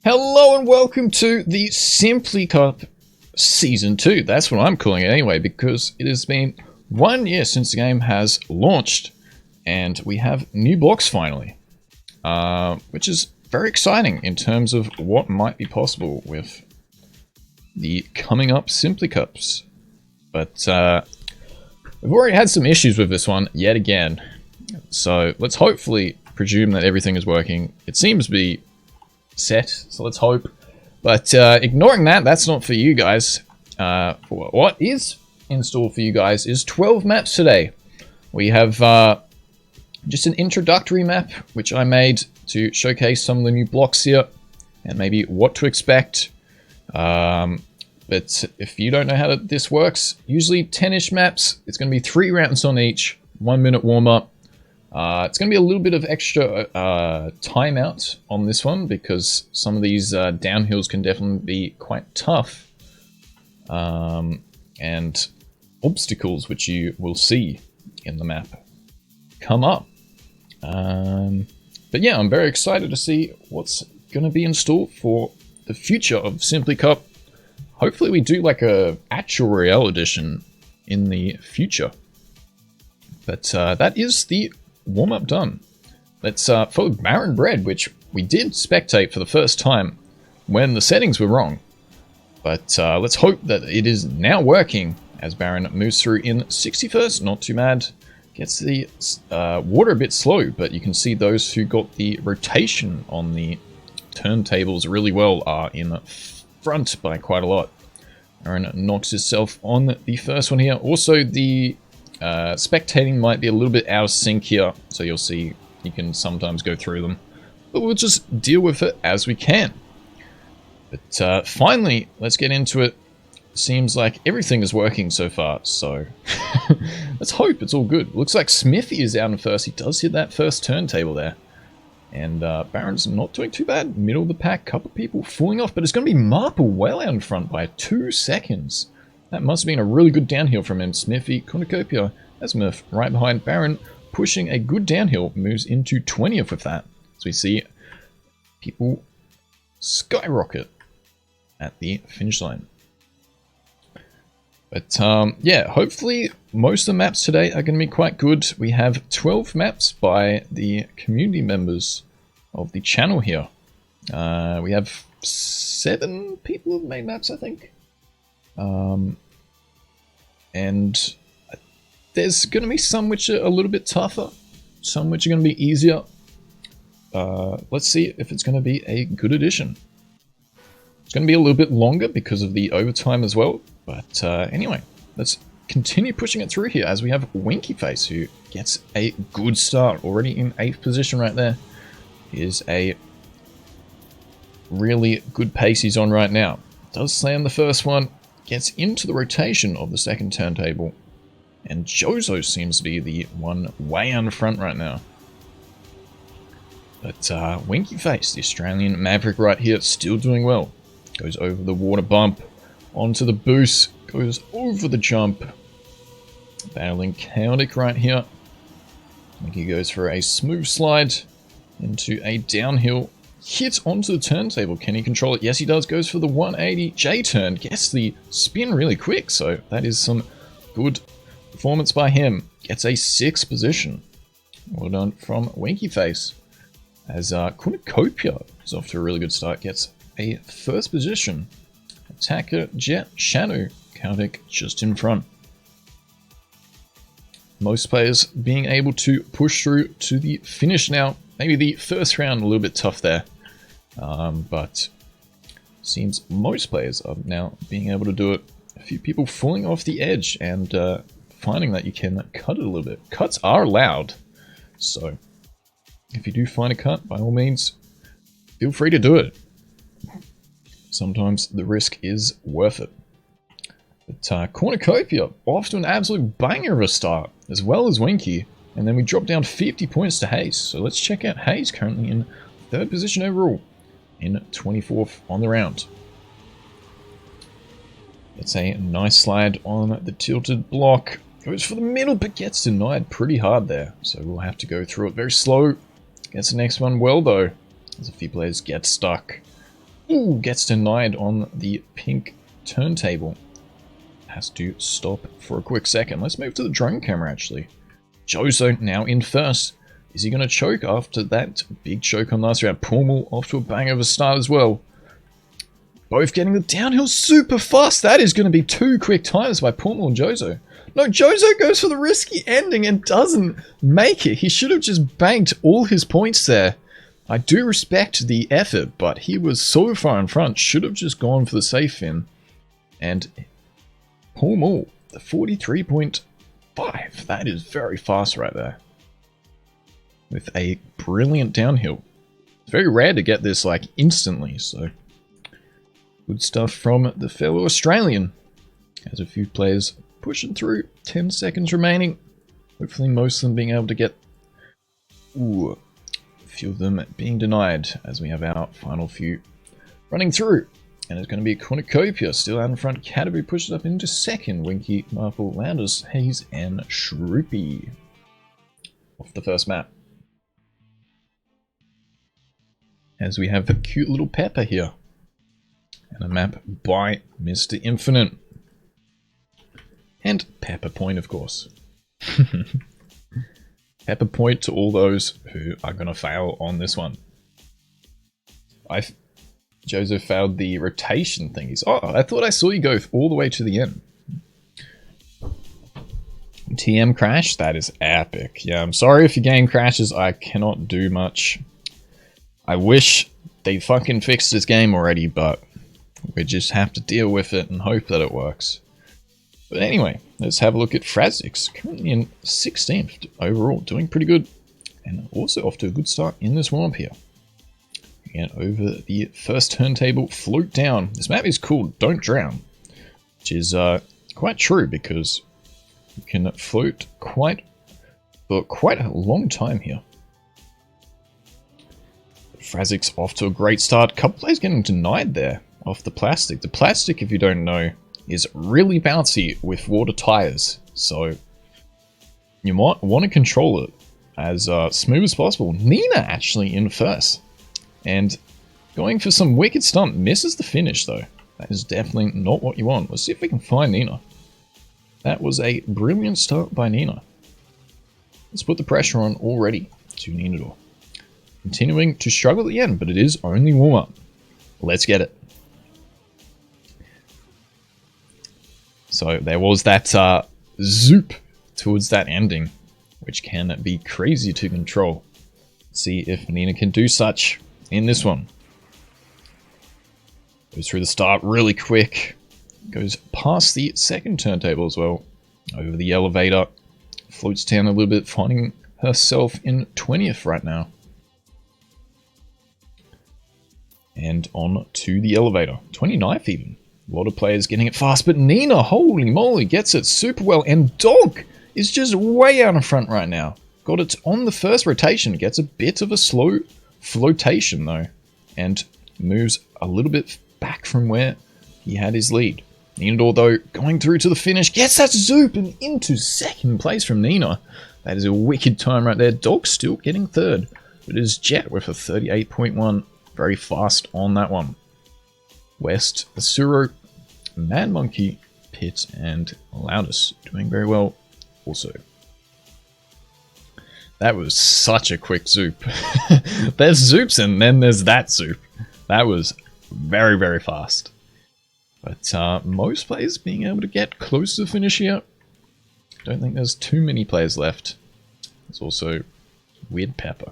Hello and welcome to the Simply Cup Season 2. That's what I'm calling it anyway, because it has been 1 year since the game has launched, and we have new blocks finally, which is very exciting in terms of what might be possible with the coming up Simply Cups. But we've already had some issues with this one yet again, so let's hopefully presume that everything is working. It seems to be set, so let's hope. But ignoring that, that's not for you guys. What is in store for you guys is 12 maps today. We have just an introductory map, which I made to showcase some of the new blocks here, and maybe what to expect. But if you don't know how this works, usually 10-ish maps, it's going to be 3 rounds on each, 1 minute warm-up. It's going to be a little bit of extra timeout on this one, because some of these downhills can definitely be quite tough. And obstacles, which you will see in the map, come up. But yeah, I'm very excited to see what's going to be in store for the future of Simply Cup. Hopefully we do like a actual Royale edition in the future. But that is the warm-up done. Let's follow Baron Bread, which we did spectate for the first time when the settings were wrong. But let's hope that it is now working as Baron moves through in 61st. Not too bad. Gets the water a bit slow, but you can see those who got the rotation on the turntables really well are in front by quite a lot. Baron knocks himself on the first one here. Also, the spectating might be a little bit out of sync here, so you'll see you can sometimes go through them. But we'll just deal with it as we can. But finally, let's get into it. Seems like everything is working so far, so let's hope it's all good. Looks like Smithy is out in first. He does hit that first turntable there. And Baron's not doing too bad. Middle of the pack, couple people falling off, but it's going to be Marple well out in front by 2 seconds. That must have been a really good downhill from him. Smithy, Cornucopia, Azimuth right behind Baron, pushing a good downhill, moves into 20th with that. So we see people skyrocket at the finish line. But yeah, hopefully most of the maps today are going to be quite good. We have 12 maps by the community members of the channel here. We have 7 people who have made maps, I think. And there's going to be some which are a little bit tougher, some which are going to be easier. Let's see if it's going to be a good addition. It's going to be a little bit longer because of the overtime as well. But anyway, let's continue pushing it through here as we have Winky Face, who gets a good start already in 8th position right there. Here's a really good pace he's on right now. Does slam the first one, gets into the rotation of the second turntable, and Jozo seems to be the one way on the front right now. But Winky Face, the Australian Maverick right here, still doing well. Goes over the water bump, onto the boost, goes over the jump. Battling Chaotic right here. Winky goes for a smooth slide into a downhill. Hits onto the turntable. Can he control it? Yes, he does. Goes for the 180 J-turn. Gets the spin really quick. So that is some good performance by him. Gets a 6th position. Well done from Winky Face. As Cornucopia is off to a really good start. Gets a 1st position. Attacker Jet Shadow. Chaotic just in front. Most players being able to push through to the finish now. Maybe the first round a little bit tough there, but seems most players are now being able to do it. A few people falling off the edge and finding that you can cut it a little bit. Cuts are allowed, so if you do find a cut, by all means, feel free to do it. Sometimes the risk is worth it. But Cornucopia off to an absolute banger of a start, as well as Winky. And then we drop down 50 points to Hayes. So let's check out Hayes, currently in 3rd position overall, in 24th on the round. It's a nice slide on the tilted block. Goes for the middle, but gets denied pretty hard there. So we'll have to go through it very slow. Gets the next one well, though, as a few players get stuck. Ooh, gets denied on the pink turntable. Has to stop for a quick second. Let's move to the drone camera, actually. Jozo now in first. Is he going to choke after that big choke on last round? Pummel off to a bang of a start as well. Both getting the downhill super fast. That is going to be 2 quick times by Pummel and Jozo. No, Jozo goes for the risky ending and doesn't make it. He should have just banked all his points there. I do respect the effort, but he was so far in front. Should have just gone for the safe fin. And Pummel, the 43.5. That is very fast right there. With a brilliant downhill. It's very rare to get this like instantly, so good stuff from the fellow Australian. Has a few players pushing through. 10 seconds remaining. Hopefully most of them being able to get... Ooh, a few of them being denied as we have our final few running through. And it's going to be Cornucopia still out in front. Caterpie pushes up into second. Winky, Marple, Landers, Hayes, and Shroopy off the first map. As we have a cute little Pepper here. And a map by Mr. Infinite. And Pepper Point, of course. Pepper Point to all those who are going to fail on this one. Jozo failed the rotation thingies. Oh, I thought I saw you go all the way to the end. TM crash? That is epic. Yeah, I'm sorry if your game crashes. I cannot do much. I wish they fucking fixed this game already, but we just have to deal with it and hope that it works. But anyway, let's have a look at Frazix. Currently in 16th overall, doing pretty good. And also off to a good start in this warm-up here. And over the first turntable, float down. This map is called Don't Drown, which is quite true because you can float for quite a long time here. Frazix off to a great start. Couple players getting denied there off the plastic. The plastic, if you don't know, is really bouncy with water tires, so you might want to control it as smooth as possible. Nina actually in first, and going for some wicked stunt. Misses the finish though. That is definitely not what you want. Let's see if we can find Nina. That was a brilliant start by Nina. Let's put the pressure on already to Ninador. Continuing to struggle at the end, but it is only warm-up. Let's get it. So there was that zoop towards that ending, which can be crazy to control. Let's see if Nina can do such in this one. Goes through the start really quick. Goes past the second turntable as well. Over the elevator. Floats down a little bit, finding herself in 20th right now. And on to the elevator. 29th even. A lot of players getting it fast, but Nina, holy moly, gets it super well. And Dog is just way out in front right now. Got it on the first rotation. Gets a bit of a slow flotation though. And moves a little bit back from where he had his lead. Nina, though, going through to the finish. Gets that zoop and into second place from Nina. That is a wicked time right there. Dog still getting third. But it is Jet with a 38.1. Very fast on that one. West, Asuro, Mad Monkey, Pit, and Loudest doing very well also. That was such a quick zoop. There's zoops and then there's that zoop. That was very, very fast. But most players being able to get close to the finish here. Don't think there's too many players left. There's also Weird Pepper.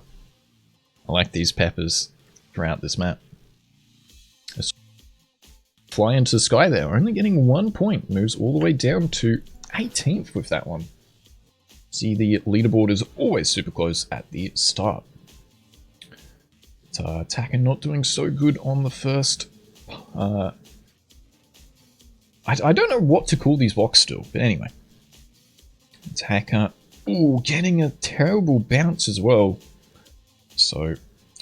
I like these peppers throughout this map. Fly into the sky there, only getting 1 point, moves all the way down to 18th with that one. See, the leaderboard is always super close at the start. But, Attacker not doing so good on the first. I don't know what to call these blocks still, but anyway. Attacker, ooh, getting a terrible bounce as well. So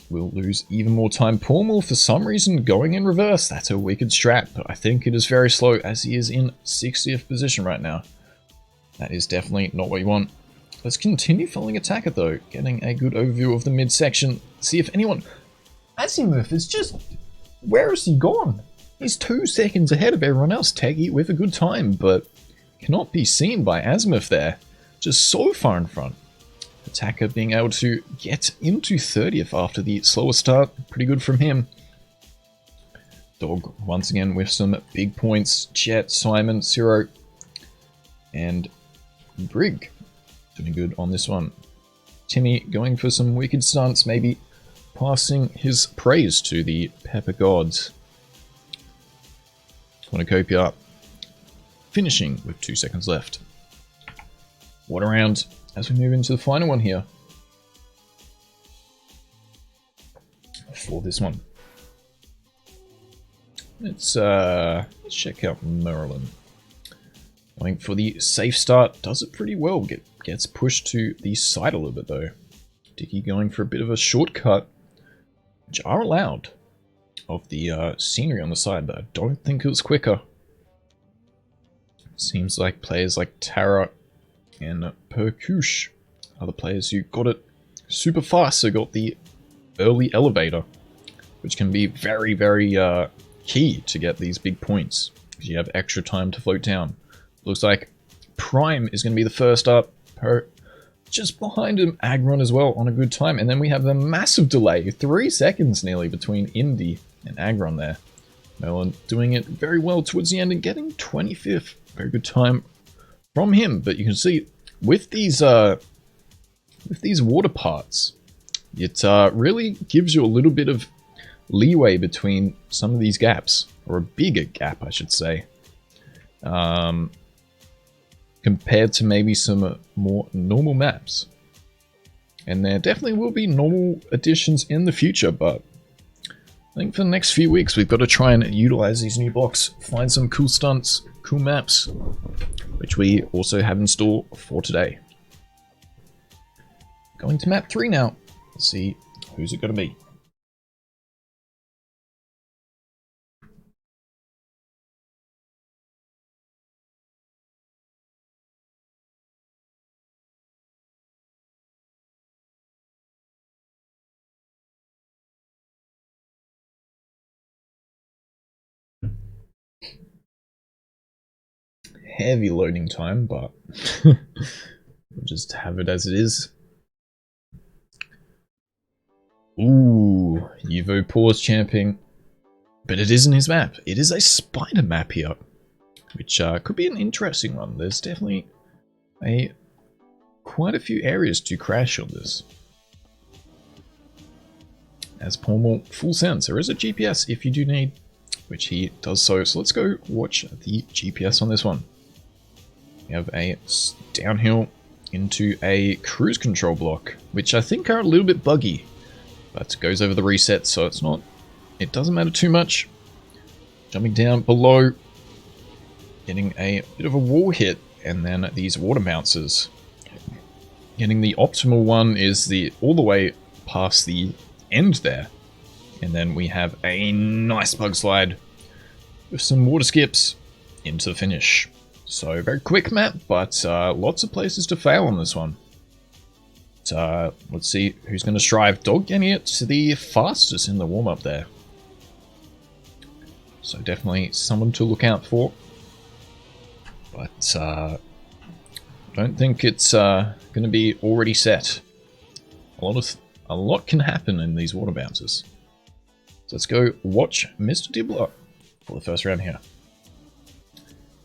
we'll lose even more time. Pummel, for some reason, going in reverse. That's a wicked strat, but I think it is very slow as he is in 60th position right now. That is definitely not what you want. Let's continue following Attacker though, getting a good overview of the midsection. See if anyone... Azimuth is just Where has he gone? He's 2 seconds ahead of everyone else. Teggy with a good time, but cannot be seen by Azimuth there. Just so far in front. Attacker being able to get into 30th after the slower start. Pretty good from him. Dog once again with some big points. Jet, Simon, Zero, and Brig doing good on this one. Timmy going for some wicked stunts, maybe passing his praise to the Pepper Gods. Cornucopia finishing with 2 seconds left. What around as we move into the final one here for this one. Let's check out Merlin. Going for the safe start, does it pretty well. Gets pushed to the side a little bit though. Dicky going for a bit of a shortcut, which are allowed, of the scenery on the side, but I don't think it was quicker. Seems like players like Tara and Perkush are the players who got it super fast, so got the early elevator, which can be very, very key to get these big points, because you have extra time to float down. Looks like Prime is going to be the first up, just behind him Agron as well on a good time, and then we have the massive delay, 3 seconds nearly between Indy and Agron there. Merlin doing it very well towards the end and getting 25th. Very good time from him, but you can see with these water parts, it really gives you a little bit of leeway between some of these gaps, or a bigger gap I should say, compared to maybe some more normal maps. And there definitely will be normal additions in the future, but I think for the next few weeks we've got to try and utilize these new blocks, find some cool stunts, cool maps, which we also have in store for today. Going to map 3 now. Let's see who's it going to be. Heavy loading time, but we'll just have it as it is. Ooh, Evo pause champing, but it isn't his map. It is a spider map here, which could be an interesting one. There's definitely quite a few areas to crash on this. As Pormal, full sense. There is a GPS if you do need, which he does so. So let's go watch the GPS on this one. We have a downhill into a cruise control block, which I think are a little bit buggy, but it goes over the reset, so it doesn't matter too much. Jumping down below, getting a bit of a wall hit, and then these water bounces. Getting the optimal one is all the way past the end there, and then we have a nice bug slide with some water skips into the finish. So very quick map, but lots of places to fail on this one. Let's see who's going to strive. Dog getting it to the fastest in the warm-up there. So definitely someone to look out for. But I don't think it's going to be already set. A lot can happen in these water bounces. So let's go watch Mr. Dibbler for the first round here.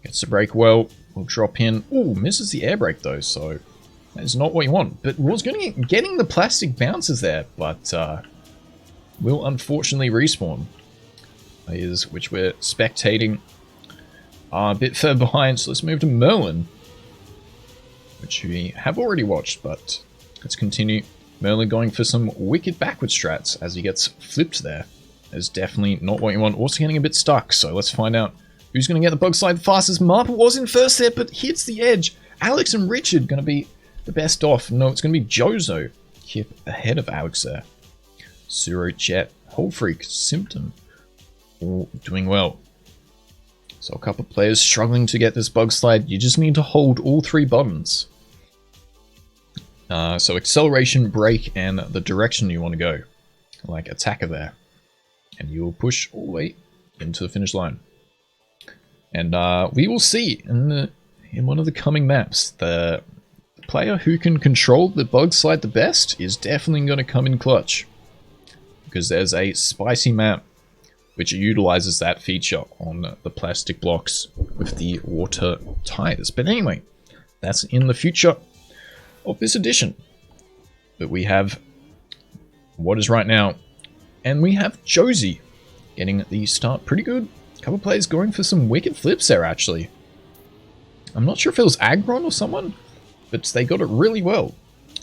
Gets to brake well, will drop in. Ooh, misses the air brake though, so that is not what you want. But was getting the plastic bounces there, but will unfortunately respawn. Which we're spectating a bit further behind, so let's move to Merlin, which we have already watched, but let's continue. Merlin going for some wicked backward strats as he gets flipped there. Is definitely not what you want. Also getting a bit stuck, so let's find out who's going to get the bug slide the fastest. Marple was in first there, but hits the edge. Alex and Richard going to be the best off. No, it's going to be Jozo. Kip ahead of Alex there. Suro, Chet, Whole Freak, Symptom, all doing well. So a couple of players struggling to get this bug slide. You just need to hold all 3 buttons. So acceleration, brake, and the direction you want to go. Like attacker there. and you will push all the way into the finish line. And we will see in one of the coming maps, the player who can control the bug slide the best is definitely going to come in clutch, because there's a spicy map which utilizes that feature on the plastic blocks with the water tires. But anyway, that's in the future of this edition. But we have what is right now, and we have Josie getting the start pretty good. A couple players going for some wicked flips there, actually. I'm not sure if it was Agron or someone, but they got it really well.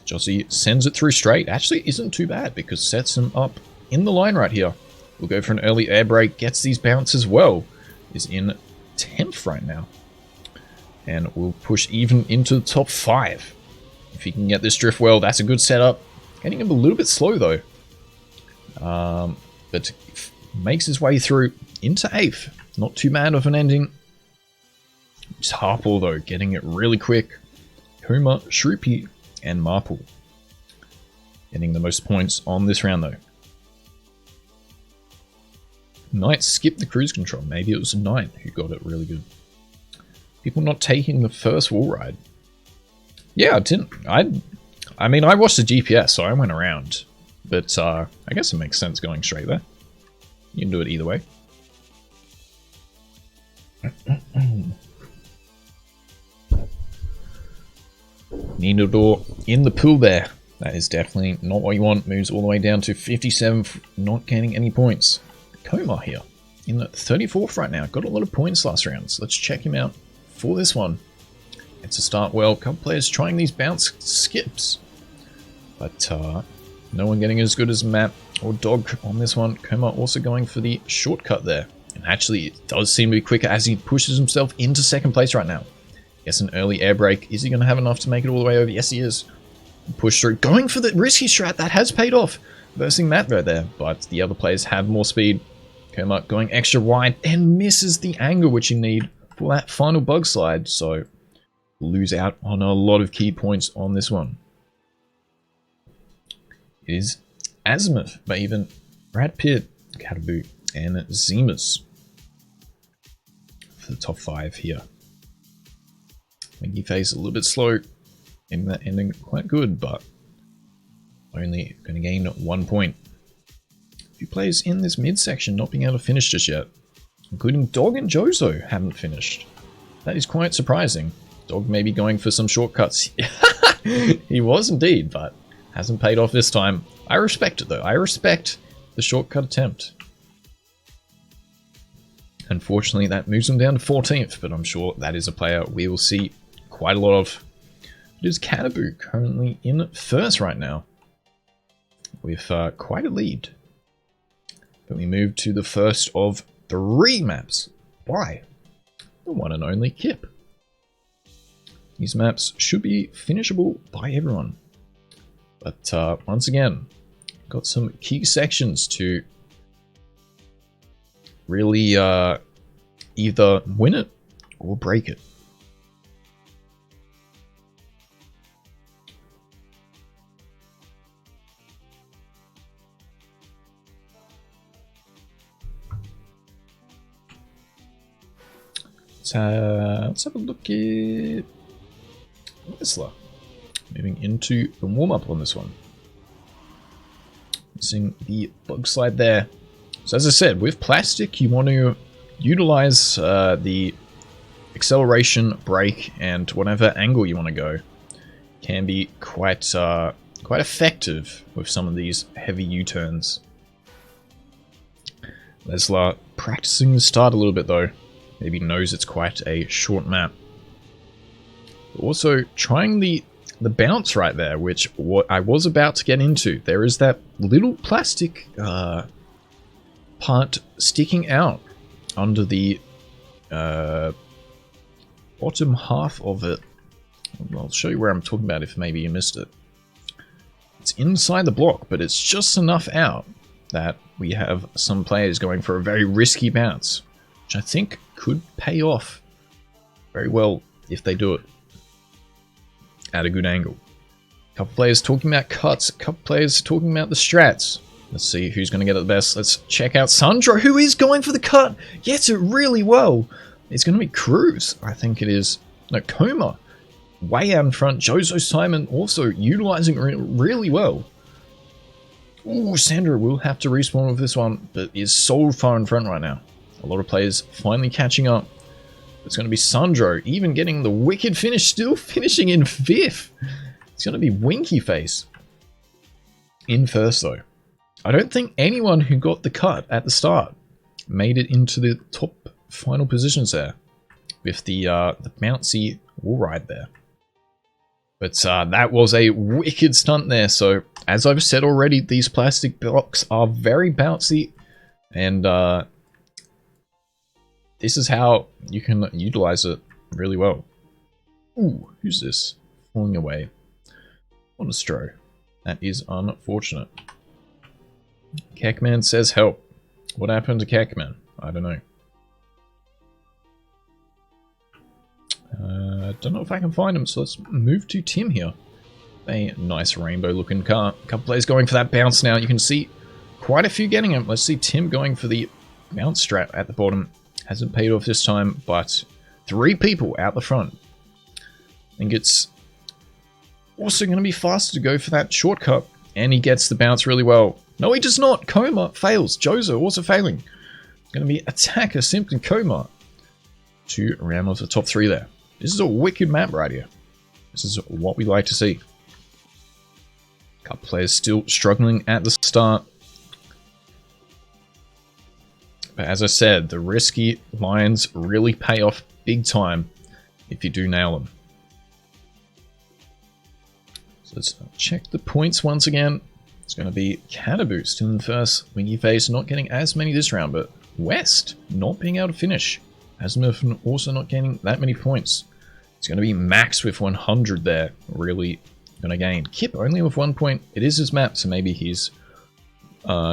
Josie sends it through straight. Actually isn't too bad, because sets him up in the line right here. We'll go for an early air brake, gets these bounce as well. Is in 10th right now. And we'll push even into the top 5. If he can get this drift well, that's a good setup. Getting him a little bit slow though. But makes his way through into 8th. Not too bad of an ending. It's Harple though, getting it really quick. Kuma, Shroopy, and Marple getting the most points on this round though. Knight skipped the cruise control. Maybe it was a Knight who got it really good. People not taking the first wall ride. Yeah, I didn't. I mean, I watched the GPS, so I went around. But I guess it makes sense going straight there. You can do it either way. Needledore in the pool there. That is definitely not what you want. Moves all the way down to 57, not gaining any points. Koma here in the 34th right now. Got a lot of points last round, so let's check him out for this one. It's a start well. Couple players trying these bounce skips, but no one getting as good as Matt or Dog on this one. Koma also going for the shortcut there, and actually it does seem to be quicker as he pushes himself into 2nd place right now. Gets an early air brake. Is he going to have enough to make it all the way over? Yes, he is. Push through, going for the risky strat. That has paid off, versing Matt right there, but the other players have more speed. Koma going extra wide and misses the angle which you need for that final bug slide, so lose out on a lot of key points on this one. It is Azimuth, Maven, Brad Pitt, Katabu, and Zemus for the top 5 here. Winky Face a little bit slow, in that ending quite good, but only going to gain 1 point. A few players in this midsection not being able to finish just yet, including Dog and Jozo haven't finished. That is quite surprising. Dog may be going for some shortcuts. He was indeed, but hasn't paid off this time. I respect it though. I respect the shortcut attempt. Unfortunately, that moves him down to 14th, but I'm sure that is a player we will see quite a lot of. It is Katabu currently in 1st right now, with quite a lead. But we move to the first of 3 maps by the one and only Kip. These maps should be finishable by everyone. But once again, got some key sections to really either win it or break it. Let's have a look at Whistler. Moving into the warm-up on this one. Missing the bug slide there. So as I said, with plastic, you want to utilize the acceleration, brake, and whatever angle you want to go. Can be quite effective with some of these heavy U-turns. Leslar practicing the start a little bit though. Maybe knows it's quite a short map. Also trying the bounce right there, which what I was about to get into. There is that little plastic part sticking out under the bottom half of it. I'll show you where I'm talking about if maybe you missed it. It's inside the block, but it's just enough out that we have some players going for a very risky bounce, which I think could pay off very well if they do it at a good angle. A couple players talking about cuts, a couple players talking about the strats. Let's see who's going to get it the best. Let's check out Sandro, who is going for the cut. Gets it really well. It's going to be Cruz, I think it is. No, Coma. Way out in front. Jozo Simon also utilizing it really well. Ooh, Sandro will have to respawn with this one, but is so far in front right now. A lot of players finally catching up. It's going to be Sandro, even getting the wicked finish, still finishing in 5th. It's going to be Winky Face in first, though. I don't think anyone who got the cut at the start made it into the top final positions there with the bouncy wall ride there. But that was a wicked stunt there. So as I've said already, these plastic blocks are very bouncy, and this is how you can utilize it really well. Ooh, who's this? Falling away. What a stro. That is unfortunate. Kekman says help. What happened to Kekman? I don't know. Don't know if I can find him, so let's move to Tim here. A nice rainbow looking car. A couple players going for that bounce now. You can see quite a few getting him. Let's see Tim going for the bounce strat at the bottom. Hasn't paid off this time, but 3 people out the front. I think it's also going to be faster to go for that shortcut. And he gets the bounce really well. No, he does not. Coma fails. Jozo also failing. It's going to be Attacker, Simply Coma to round off the top 3 there. This is a wicked map right here. This is what we like to see. A couple players still struggling at the start. But as I said, the risky lines really pay off big time if you do nail them. So let's check the points once again. It's going to be Cannaboo still in first. Wingy Face not getting as many this round, but West not being able to finish. Azimuth also not gaining that many points. It's going to be Max with 100 there, really going to gain. Kip only with 1 point. It is his map, so maybe he's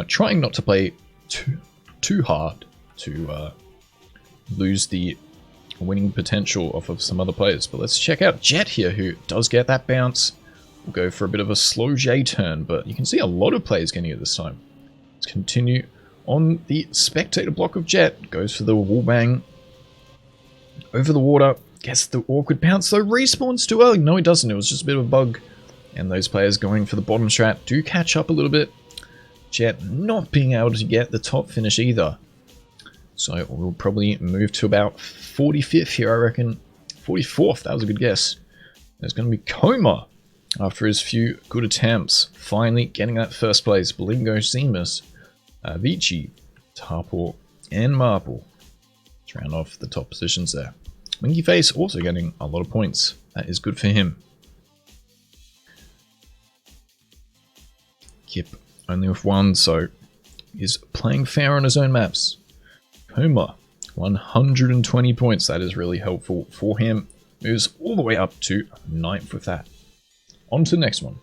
trying not to play too hard to lose the winning potential off of some other players. But let's check out Jet here, who does get that bounce. We'll go for a bit of a slow J turn, but you can see a lot of players getting it this time. Let's continue on the spectator block of Jet. Goes for the wall bang. Over the water. Gets the awkward bounce, though. Respawns too early. No, he doesn't. It was just a bit of a bug. And those players going for the bottom strat do catch up a little bit. Jet not being able to get the top finish either. So we'll probably move to about 45th here, I reckon. 44th, that was a good guess. There's going to be Coma after his few good attempts. Finally getting that first place. Blingo, Seamus, Vici, Tarpor, and Marple to round off the top positions there. Winky Face also getting a lot of points. That is good for him. Kip only with 1, so he's playing fair on his own maps. Coma, 120 points. That is really helpful for him. Moves all the way up to 9th with that. On to the next one.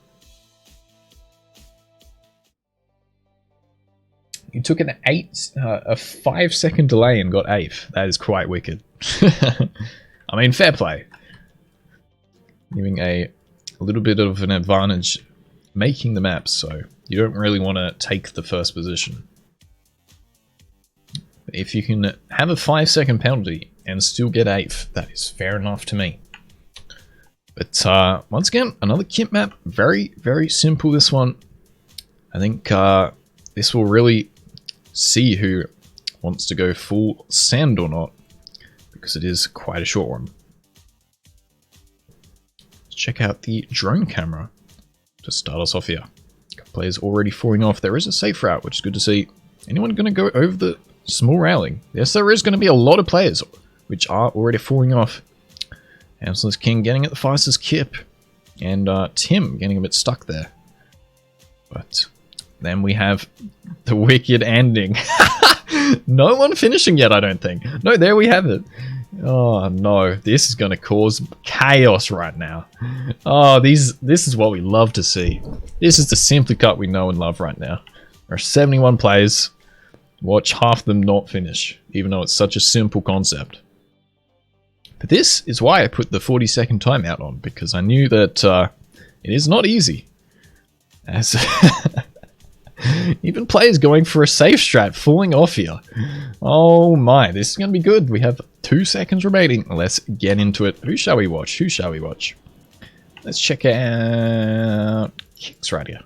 You took a 5-second delay and got 8th. That is quite wicked. I mean, fair play. Giving a little bit of an advantage making the maps, so you don't really want to take the first position. But if you can have a 5-second penalty and still get 8th, that is fair enough to me. But once again, another Kip map. Very, very simple, this one. I think this will really see who wants to go full sand or not, because it is quite a short one. Let's check out the drone camera to start us off here. Players already falling off. There is a safe route, which is good to see. Anyone going to go over the small railing? Yes, there is going to be a lot of players which are already falling off. Hamster's King getting it the fastest, Kip, and Tim getting a bit stuck there. But then we have the wicked ending. No one finishing yet, I don't think. No, there we have it. Oh no, this is going to cause chaos right now. Oh, this is what we love to see. This is the Simply Cup we know and love right now. There are 71 players. Watch half of them not finish, even though it's such a simple concept. But this is why I put the 40-second timeout on, because I knew that it is not easy. As Even players going for a safe strat falling off here. Oh my, this is going to be good. We have 2 seconds remaining. Let's get into it. Who shall we watch? Who shall we watch? Let's check out Kicks right here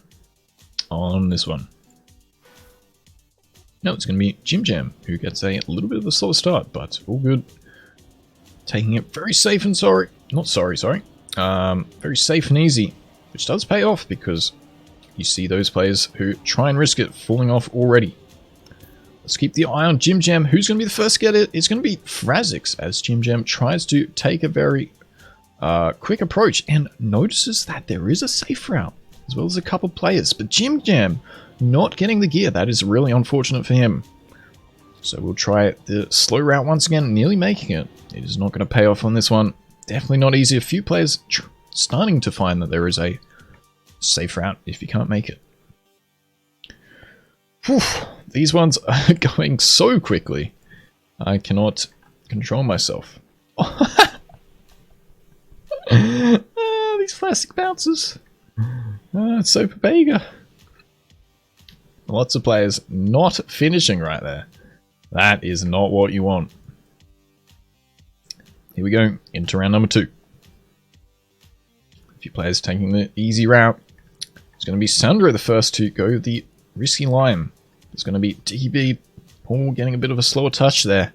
on this one. No, it's going to be Jim Jam, who gets a little bit of a slow start, but all good. Taking it very safe and sorry. Not sorry. Very safe and easy, which does pay off because you see those players who try and risk it falling off already. Let's keep the eye on Jim Jam. Who's going to be the first to get it? It's going to be Frazix, as Jim Jam tries to take a very quick approach and notices that there is a safe route, as well as a couple players. But Jim Jam not getting the gear. That is really unfortunate for him. So we'll try the slow route once again, nearly making it. It is not going to pay off on this one. Definitely not easy. A few players starting to find that there is a safe route if you can't make it. Whew, these ones are going so quickly. I cannot control myself. These plastic bouncers. It's so Pabega. Lots of players not finishing right there. That is not what you want. Here we go, into round number 2. A few players taking the easy route. It's going to be Sandro the first to go the risky line. It's going to be DB. Paul getting a bit of a slower touch there.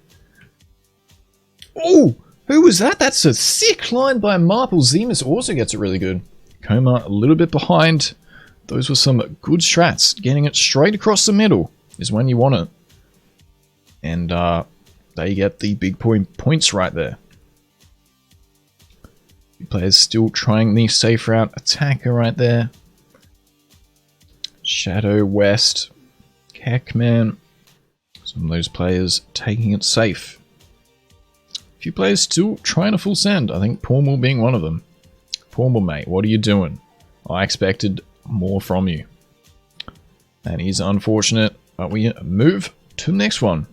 Oh, who was that? That's a sick line by Marple. Zemus also gets it really good. Coma a little bit behind. Those were some good strats. Getting it straight across the middle is when you want it. And they get the big points right there. Players still trying the safe route. Attacker right there. Shadow West. Cackman. Some of those players taking it safe. A few players still trying a full send. I think Pormal being one of them. Pormal, mate, what are you doing? I expected more from you. That is unfortunate, but we move to the next one.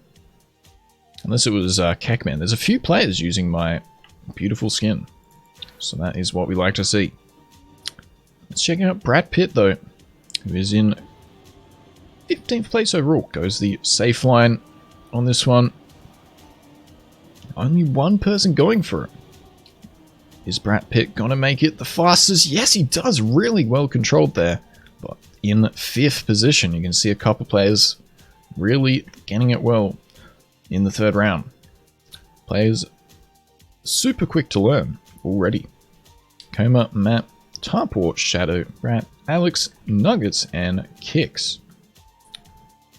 Unless it was Cackman. There's a few players using my beautiful skin. So that is what we like to see. Let's check out Brad Pitt, though, who is in 15th place overall. Goes the safe line on this one. Only one person going for it. Is Brad Pitt going to make it the fastest? Yes, he does. Really well controlled there. But in 5th position, you can see a couple players really getting it well in the 3rd round. Players super quick to learn already. Coma, Matt, Tarport, Shadow, Rat, Alex, Nuggets, and Kicks.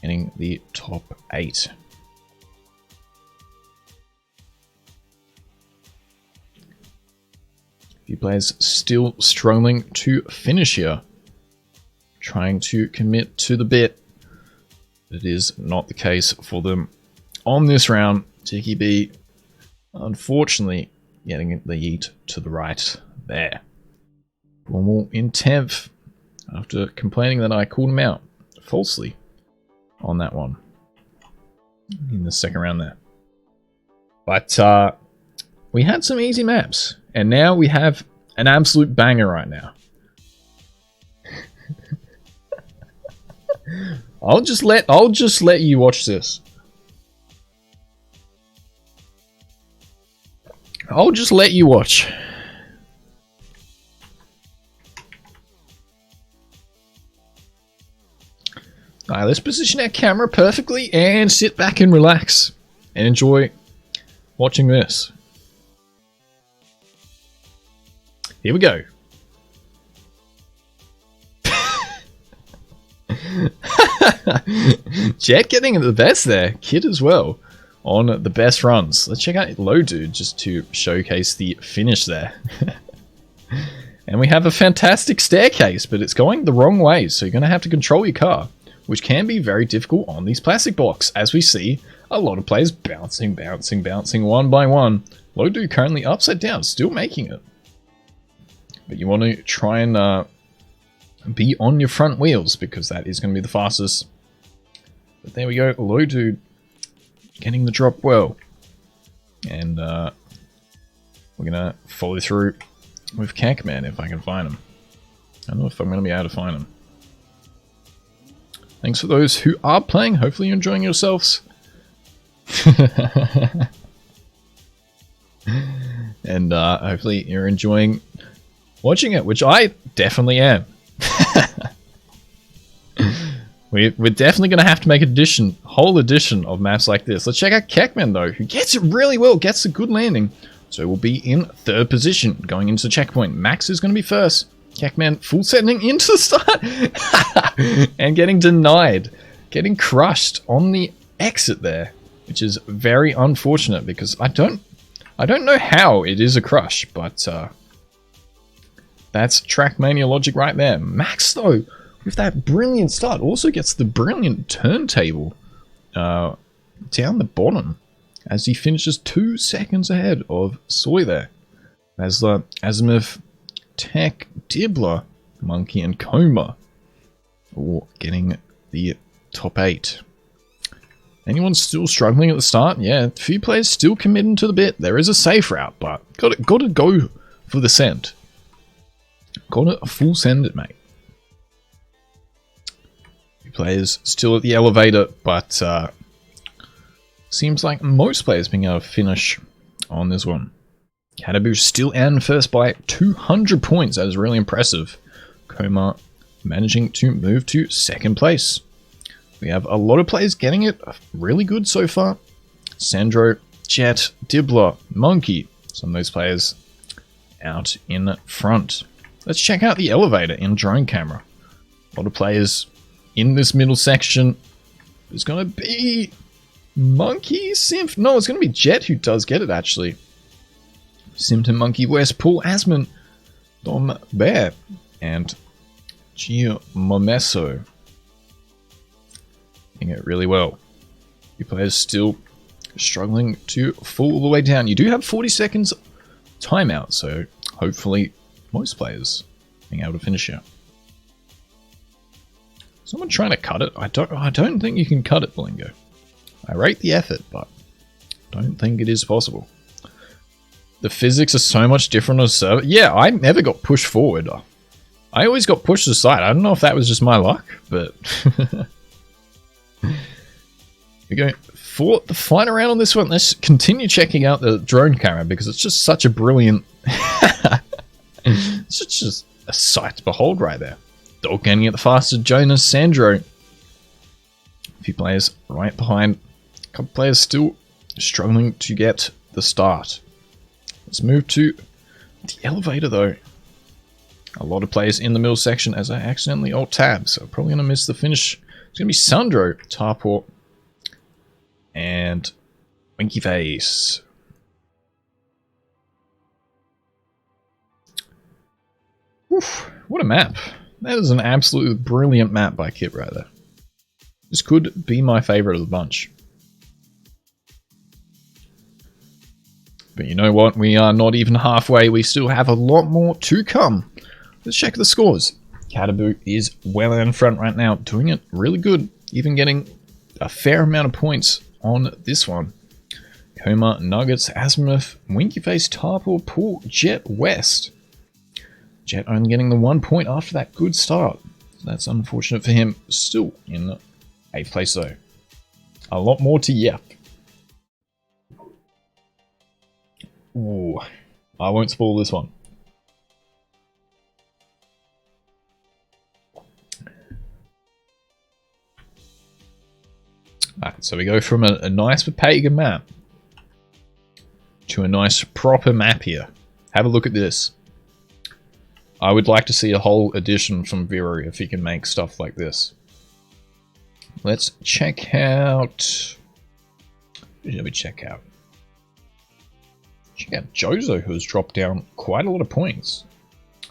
Getting the top 8. A few players still struggling to finish here. Trying to commit to the bit. It is not the case for them on this round. Tiki B, unfortunately, getting the yeet to the right there. Normal in 10th, after complaining that I called him out falsely on that one in the 2nd round there. But we had some easy maps, and now we have an absolute banger right now. I'll just let you watch this. I'll just let you watch. Alright, let's position our camera perfectly and sit back and relax and enjoy watching this. Here we go. Jet getting the best there. Kid as well on the best runs. Let's check out Low Dude just to showcase the finish there. And we have a fantastic staircase, but it's going the wrong way, so you're going to have to control your car, which can be very difficult on these plastic blocks, as we see a lot of players bouncing one by one. Low Dude currently upside down, still making it. But you want to try and be on your front wheels, because that is going to be the fastest. But there we go, Low Dude getting the drop well. And we're going to follow through with Cackman if I can find him. I don't know if I'm going to be able to find him. Thanks for those who are playing. Hopefully you're enjoying yourselves. And hopefully you're enjoying watching it, which I definitely am. We're definitely going to have to make a whole edition of maps like this. Let's check out Kekman, though, who gets it really well, gets a good landing. So we'll be in 3rd position going into the checkpoint. Max is going to be first. Kekman full sending into the start and getting denied, getting crushed on the exit there, which is very unfortunate because I don't know how it is a crush, but that's trackmania logic right there. Max, though, with that brilliant start, also gets the brilliant turntable down the bottom as he finishes 2 seconds ahead of Soy there. As Azimuth, Tech, Dibbler, Monkey, and Coma all getting the top 8. Anyone still struggling at the start? Yeah, a few players still committing to the bit. There is a safe route, but got to go for the send. Got to full send it, mate. Few players still at the elevator, but seems like most players being able to finish on this one. Katabu still in first by 200 points. That is really impressive. Coma managing to move to 2nd place. We have a lot of players getting it really good so far. Sandro, Jet, Dibbler, Monkey. Some of those players out in front. Let's check out the elevator in drone camera. A lot of players in this middle section. There's going to be Monkey, Simp. No, it's going to be Jet who does get it, actually. Simpton, Monkey, West, Paul, Asman, Dom, Bear, and Gio Momeso. Doing it really well. You players still struggling to fall all the way down. You do have 40 seconds timeout, so hopefully most players being able to finish here. Someone trying to cut it? I don't think you can cut it, Blingo. I rate the effort, but don't think it is possible. The physics are so much different on a server. Yeah, I never got pushed forward. I always got pushed to the side. I don't know if that was just my luck, but we're going for the final round on this one. Let's continue checking out the drone camera because it's just such a brilliant... it's just a sight to behold right there. Dog getting it the fastest. Jonas, Sandro. A few players right behind. A couple players still struggling to get the start. Let's move to the elevator, though. A lot of players in the middle section as I accidentally alt-tab, so probably going to miss the finish. It's going to be Sandro, Tarport, and Winky Face. Oof, what a map. That is an absolutely brilliant map by Kit right there. This could be my favorite of the bunch. But you know what? We are not even halfway. We still have a lot more to come. Let's check the scores. Katabu is well in front right now, doing it really good. Even getting a fair amount of points on this one. Coma, Nuggets, Azimuth, Winky Face, Tarpor, Pool, Jet, West. Jet only getting the 1 point after that good start. That's unfortunate for him. Still in 8th place though. A lot more to yep. Ooh, I won't spoil this one. Alright, so we go from a nice pagan map to a nice proper map here. Have a look at this. I would like to see a whole edition from Vero if he can make stuff like this. Let's check out... Who did we check out? Check out Jozo, who has dropped down quite a lot of points. I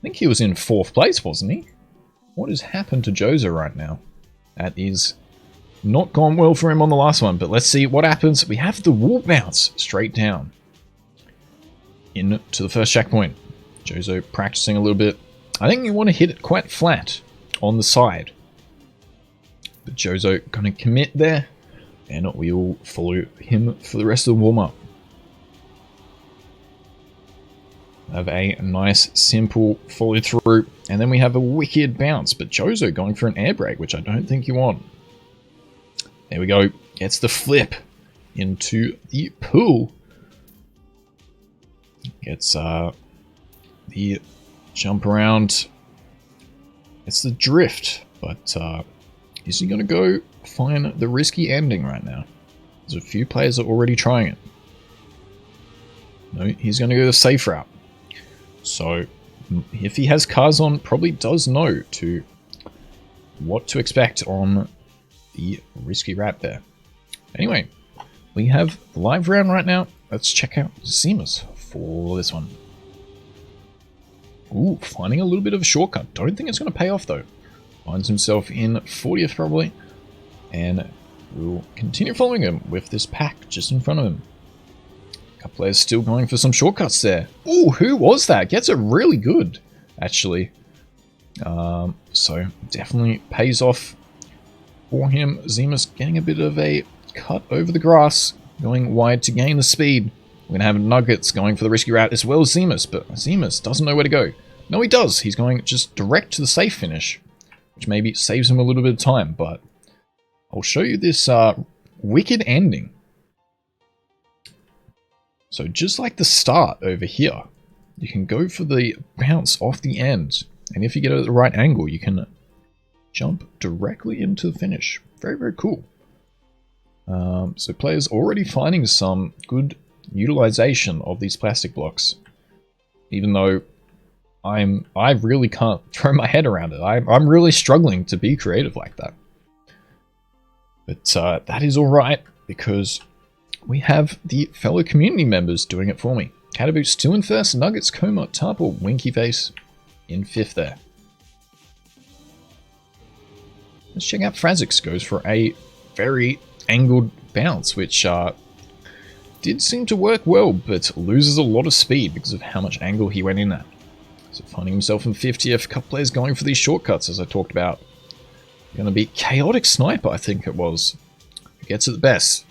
think he was in 4th place, wasn't he? What has happened to Jozo right now? That is not gone well for him on the last one, but let's see what happens. We have the wall bounce straight down into the first checkpoint. Jozo practicing a little bit. I think you want to hit it quite flat on the side. But Jozo going to commit there, and we will follow him for the rest of the warm-up. Have a nice, simple follow through. And then we have a wicked bounce. But Jozo going for an air brake, which I don't think you want. There we go. Gets the flip into the pool. Gets the jump around. It's the drift. But is he going to go find the risky ending right now? There's a few players that are already trying it. No, he's going to go the safe route. So, if he has cars on, probably does know what to expect on the risky route there. Anyway, we have the live round right now. Let's check out Seamus for this one. Ooh, finding a little bit of a shortcut. Don't think it's going to pay off though. Finds himself in 40th probably. And we'll continue following him with this pack just in front of him. Couple players still going for some shortcuts there. Ooh, who was that? Gets it really good, actually. So definitely pays off for him. Zemus getting a bit of a cut over the grass, going wide to gain the speed. We're going to have Nuggets going for the risky route as well as Zemus, but Zemus doesn't know where to go. No, he does. He's going just direct to the safe finish, which maybe saves him a little bit of time, but I'll show you this wicked ending. So just like the start over here, you can go for the bounce off the end. And if you get it at the right angle, you can jump directly into the finish. Very, very cool. So players already finding some good utilization of these plastic blocks. Even though I really can't throw my head around it. I'm really struggling to be creative like that. But that is alright, because we have the fellow community members doing it for me. Cataboot still in first, Nuggets, Coma, Tarple, Winky Face in fifth there. Let's check out Frazix. Goes for a very angled bounce, which did seem to work well, but loses a lot of speed because of how much angle he went in at. So finding himself in 50th, a couple players going for these shortcuts, as I talked about. Going to be Chaotic Sniper, I think it was, who gets it the best.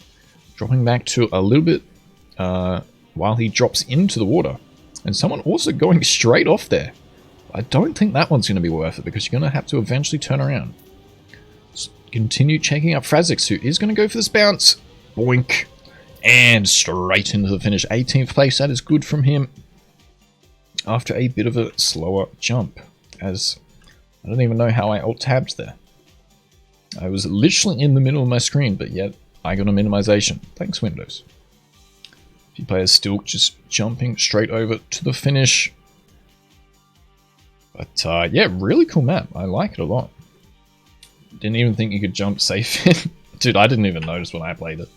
Dropping back to a little bit while he drops into the water. And someone also going straight off there. I don't think that one's going to be worth it, because you're going to have to eventually turn around. Just continue checking out Frazix, who is going to go for this bounce. Boink. And straight into the finish. 18th place, that is good from him. After a bit of a slower jump. As I don't even know how I alt-tabbed there. I was literally in the middle of my screen, but yet I got a minimization. Thanks, Windows. A few players still just jumping straight over to the finish. But yeah, really cool map. I like it a lot. Didn't even think you could jump safe in. Dude, I didn't even notice when I played it.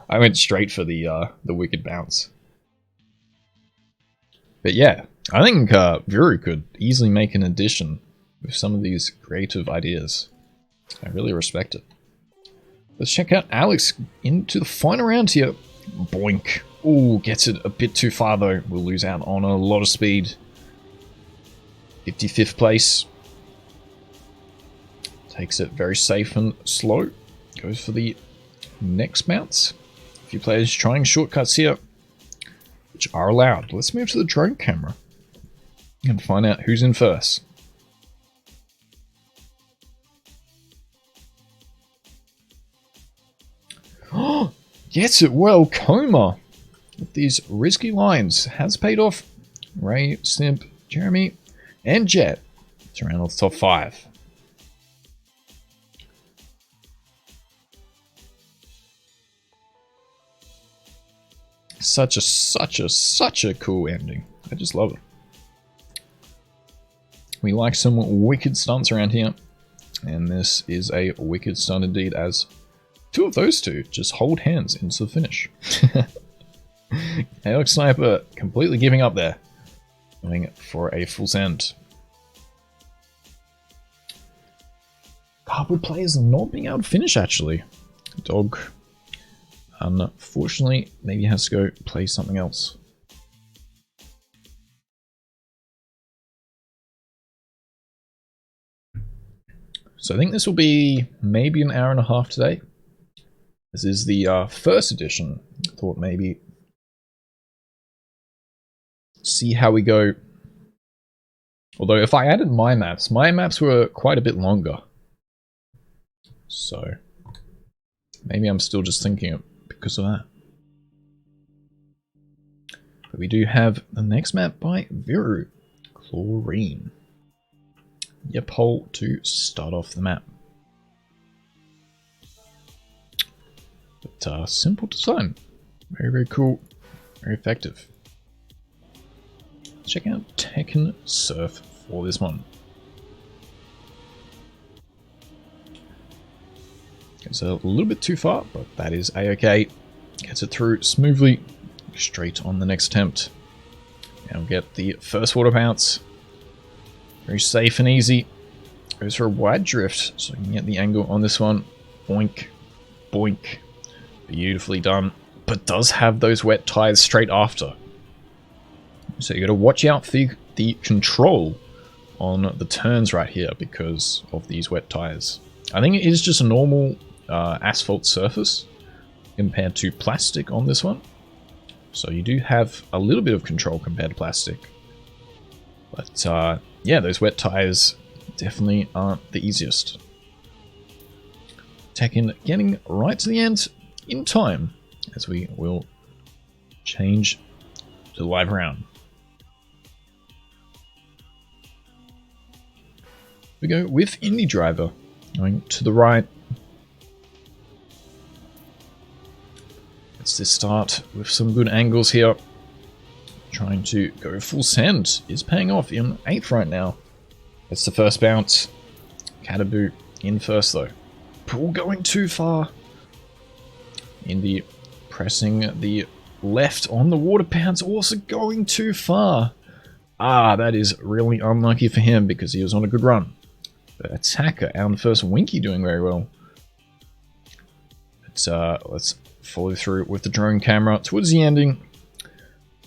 I went straight for the wicked bounce. But yeah, I think Vuru could easily make an addition with some of these creative ideas. I really respect it. Let's check out Alex into the final round here. Boink. Ooh, gets it a bit too far though. We'll lose out on a lot of speed. 55th place. Takes it very safe and slow. Goes for the next bounce. A few players trying shortcuts here, which are allowed. Let's move to the drone camera and find out who's in first. Oh, gets it well, Coma. With these risky lines has paid off. Ray, Simp, Jeremy, and Jet. It's around the top 5. Such a cool ending. I just love it. We like some wicked stunts around here. And this is a wicked stunt indeed, as two of those two just hold hands into the finish. Chaotic Sniper completely giving up there. Going for a full send. Cardboard players not being able to finish actually. Dog, unfortunately, maybe has to go play something else. So I think this will be maybe an hour and a half today. This is the first edition. I thought maybe see how we go. Although if I added my maps were quite a bit longer. So maybe I'm still just thinking it because of that. But we do have the next map by Viru, Chlorine. Yep, hole to start off the map. But simple design. Very, very cool. Very effective. Check out Tekken Surf for this one. It's a little bit too far, but that is a-okay. Gets it through smoothly. Straight on the next attempt. And we'll get the first water bounce. Very safe and easy. Goes for a wide drift, so we can get the angle on this one. Boink. Boink. Beautifully done. But does have those wet tires straight after. So you got to watch out for the control on the turns right here because of these wet tires. I think it is just a normal asphalt surface compared to plastic on this one. So you do have a little bit of control compared to plastic. But yeah, those wet tires definitely aren't the easiest. Tekken getting right to the end in time as we will change to the live round. We go with Indie Driver, going to the right. Let's just start with some good angles here. Trying to go full send is paying off in 8th right now. It's the first bounce. Cataboo in first though. Pool going too far. Indie pressing the left on the water bounce, also going too far. Ah, that is really unlucky for him because he was on a good run. But Attacker out on the first. Winky doing very well. But, let's follow through with the drone camera towards the ending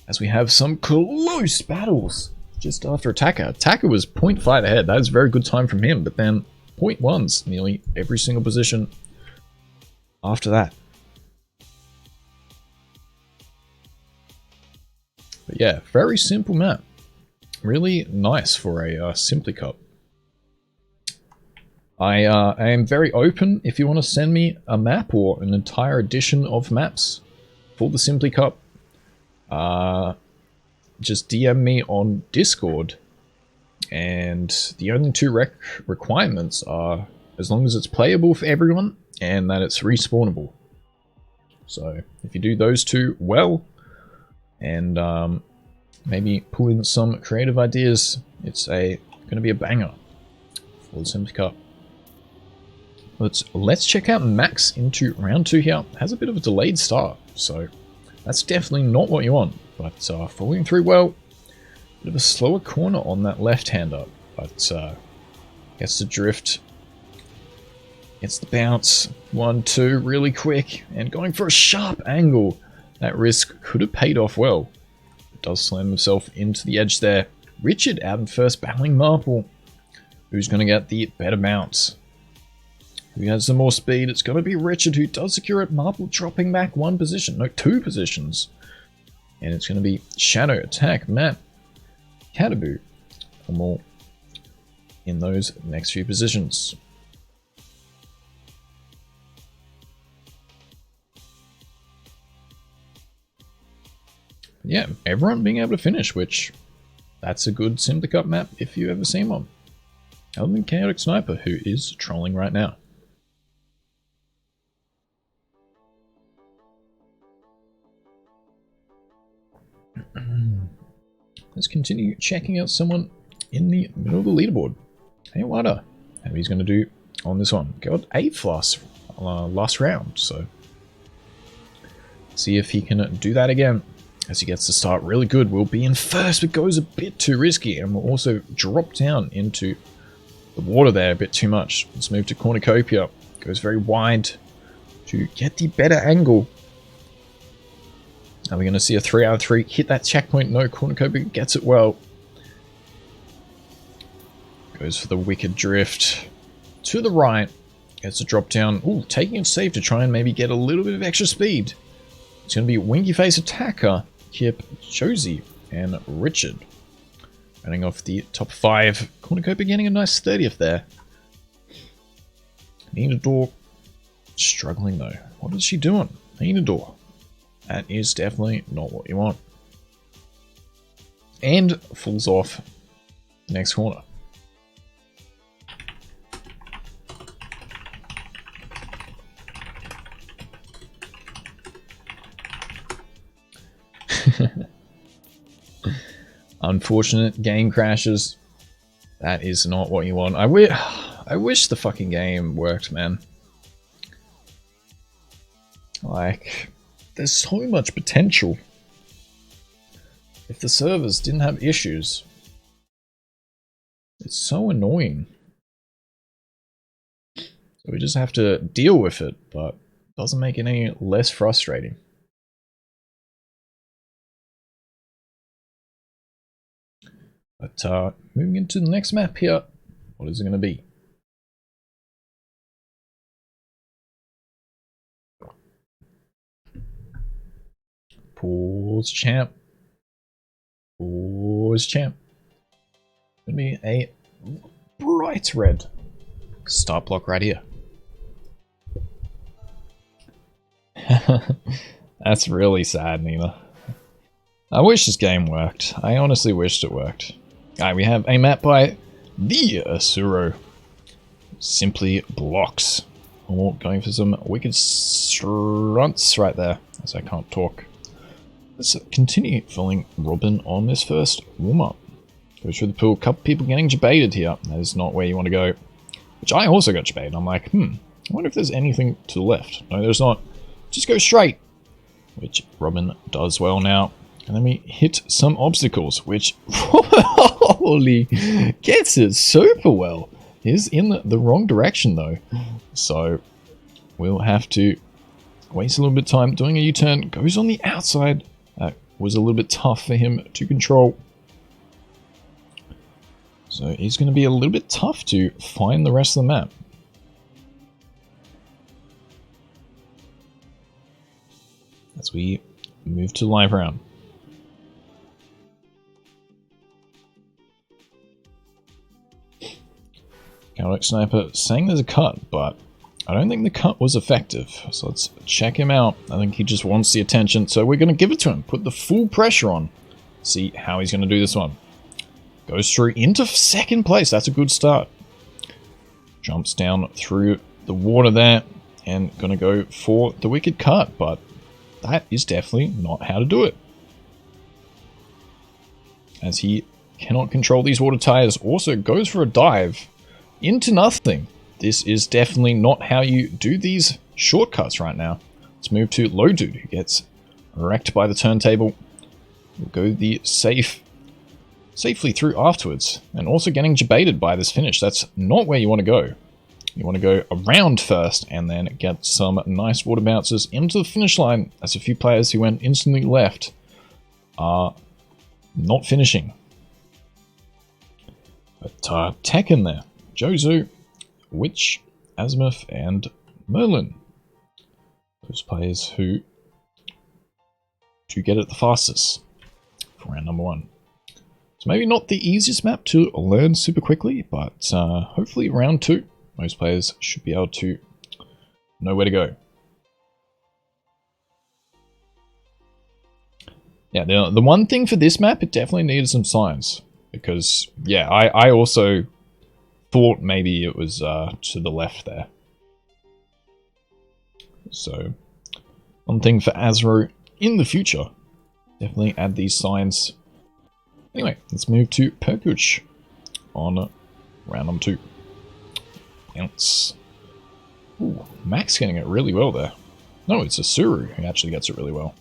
as we have some close battles just after Attacker. Attacker was 0.5 ahead. That is a very good time from him, but then 0.1's nearly every single position after that. But yeah, very simple map. Really nice for a Simply Cup. I am very open if you want to send me a map or an entire edition of maps for the Simply Cup. Just DM me on Discord, and the only two requirements are as long as it's playable for everyone and that it's respawnable. So if you do those two well, and maybe pull in some creative ideas, it's going to be a banger for the Simply Cup. But let's check out Max into round 2 here. Has a bit of a delayed start, so that's definitely not what you want. But falling through well. Bit of a slower corner on that left-hander, but gets the drift. Gets the bounce. 1, 2, really quick, and going for a sharp angle. That risk could have paid off well. It does slam himself into the edge there. Richard out in first, battling Marple. Who's going to get the better bounce? Who has some more speed? It's going to be Richard, who does secure it. Marple dropping back 1 position. No, 2 positions. And it's going to be Shadow, Attack, Matt, Cataboo, for more in those next few positions. Yeah, everyone being able to finish, which that's a good Simply Cup map if you've ever seen one. Other than Chaotic Sniper, who is trolling right now. Let's continue checking out someone in the middle of the leaderboard. Hey, Wada. How he's going to do on this one. Got 8th last round, so see if he can do that again. As he gets to start really good, we'll be in first, but goes a bit too risky, and we'll also drop down into the water there a bit too much. Let's move to Cornucopia. Goes very wide to get the better angle. Are we going to see a 3 out of 3? Hit that checkpoint. No, Cornucopia gets it well. Goes for the wicked drift. To the right. Gets a drop down. Ooh, taking it safe to try and maybe get a little bit of extra speed. It's going to be Winky Face Attacker. Kip Josie and Richard. Running off the top 5. Cornucopia getting a nice 30th there. Nenador struggling though. What is she doing? Nenador. That is definitely not what you want. And falls off the next corner. Unfortunate game crashes. That is not what you want. I wish the fucking game worked, man. Like, there's so much potential. If the servers didn't have issues. It's so annoying. So we just have to deal with it, but it doesn't make it any less frustrating. But moving into the next map here, what is it going to be? Pause champ. Pause champ. Going to be a bright red start block right here. That's really sad, Nina. I wish this game worked. I honestly wished it worked. Alright, we have a map by the Asuro. Simply blocks. Oh, going for some wicked strunts right there, as I can't talk. Let's continue following Robin on this first warm-up. Go through the pool. Couple people getting debated here. That is not where you want to go. Which I also got debated. I'm like, I wonder if there's anything to the left. No, there's not. Just go straight. Which Robin does well now. And then we hit some obstacles, which holy gets it super well. Is in the wrong direction though. So we'll have to waste a little bit of time doing a U-turn. Goes on the outside. That was a little bit tough for him to control. So it's going to be a little bit tough to find the rest of the map. As we move to live round. Counter Sniper saying there's a cut, but I don't think the cut was effective. So let's check him out. I think he just wants the attention, so we're going to give it to him. Put the full pressure on. See how he's going to do this one. Goes through into second place. That's a good start. Jumps down through the water there and going to go for the wicked cut, but that is definitely not how to do it. As he cannot control these water tires, also goes for a dive into nothing. This is definitely not how you do these shortcuts right now. Let's move to Low Dude, who gets wrecked by the turntable. We'll go the safely through afterwards, and also getting debated by this finish. That's not where you want to go. You want to go around first, and then get some nice water bounces into the finish line, as a few players who went instantly left are not finishing. But Tech in there. Jozu, Witch, Azimuth, and Merlin. Those players who do get it the fastest for round number 1. So maybe not the easiest map to learn super quickly, but hopefully round 2, most players should be able to know where to go. Yeah, the one thing for this map, it definitely needed some signs. Because, yeah, I also thought maybe it was to the left there. So, one thing for Azro in the future, definitely add these signs. Anyway, let's move to Perkuch on round number 2. Bounce. Ooh, Max getting it really well there. No, it's a Suru who actually gets it really well.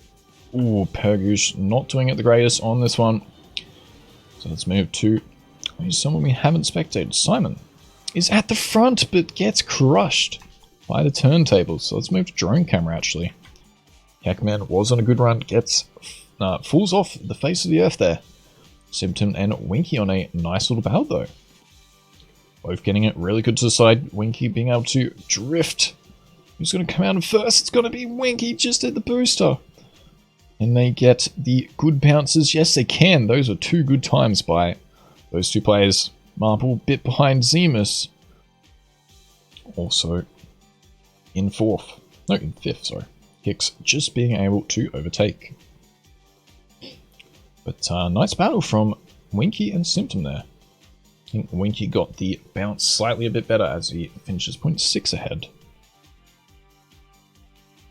Ooh, Perkuch not doing it the greatest on this one. So let's move to someone we haven't spectated. Simon is at the front, but gets crushed by the turntables. So let's move to drone camera, actually. Hackman was on a good run, gets falls off the face of the earth there. Symptom and Winky on a nice little battle, though. Both getting it really good to the side. Winky being able to drift. Who's going to come out first? It's going to be Winky, just at the booster. Can they get the good bounces? Yes, they can. Those are two good times by those two players. Marble bit behind Zemus. Also in fourth. No, in fifth, sorry. Hicks just being able to overtake. But nice battle from Winky and Symptom there. I think Winky got the bounce slightly a bit better as he finishes 0.6 ahead.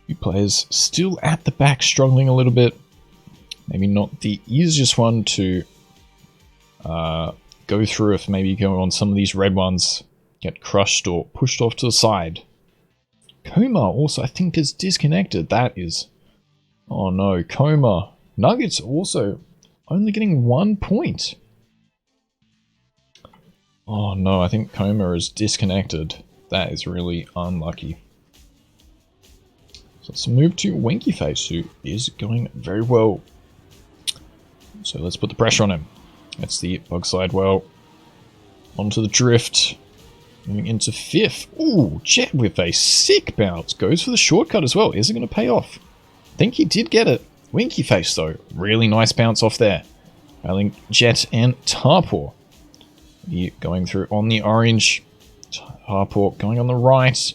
Few players still at the back struggling a little bit. Maybe not the easiest one to go through if maybe you go on some of these red ones, get crushed or pushed off to the side. Coma also I think is disconnected. That is... Oh no, Coma. Nuggets also only getting 1 point. Oh no, I think Coma is disconnected. That is really unlucky. So let's move to Winky Face, who is going very well. So let's put the pressure on him. That's the bug slide well. Onto the drift. Moving into fifth. Ooh, Jet with a sick bounce. Goes for the shortcut as well. Is it going to pay off? I think he did get it. Winky Face though. Really nice bounce off there. Battling Jet and Tarpaw. He going through on the orange. Tarpaw going on the right.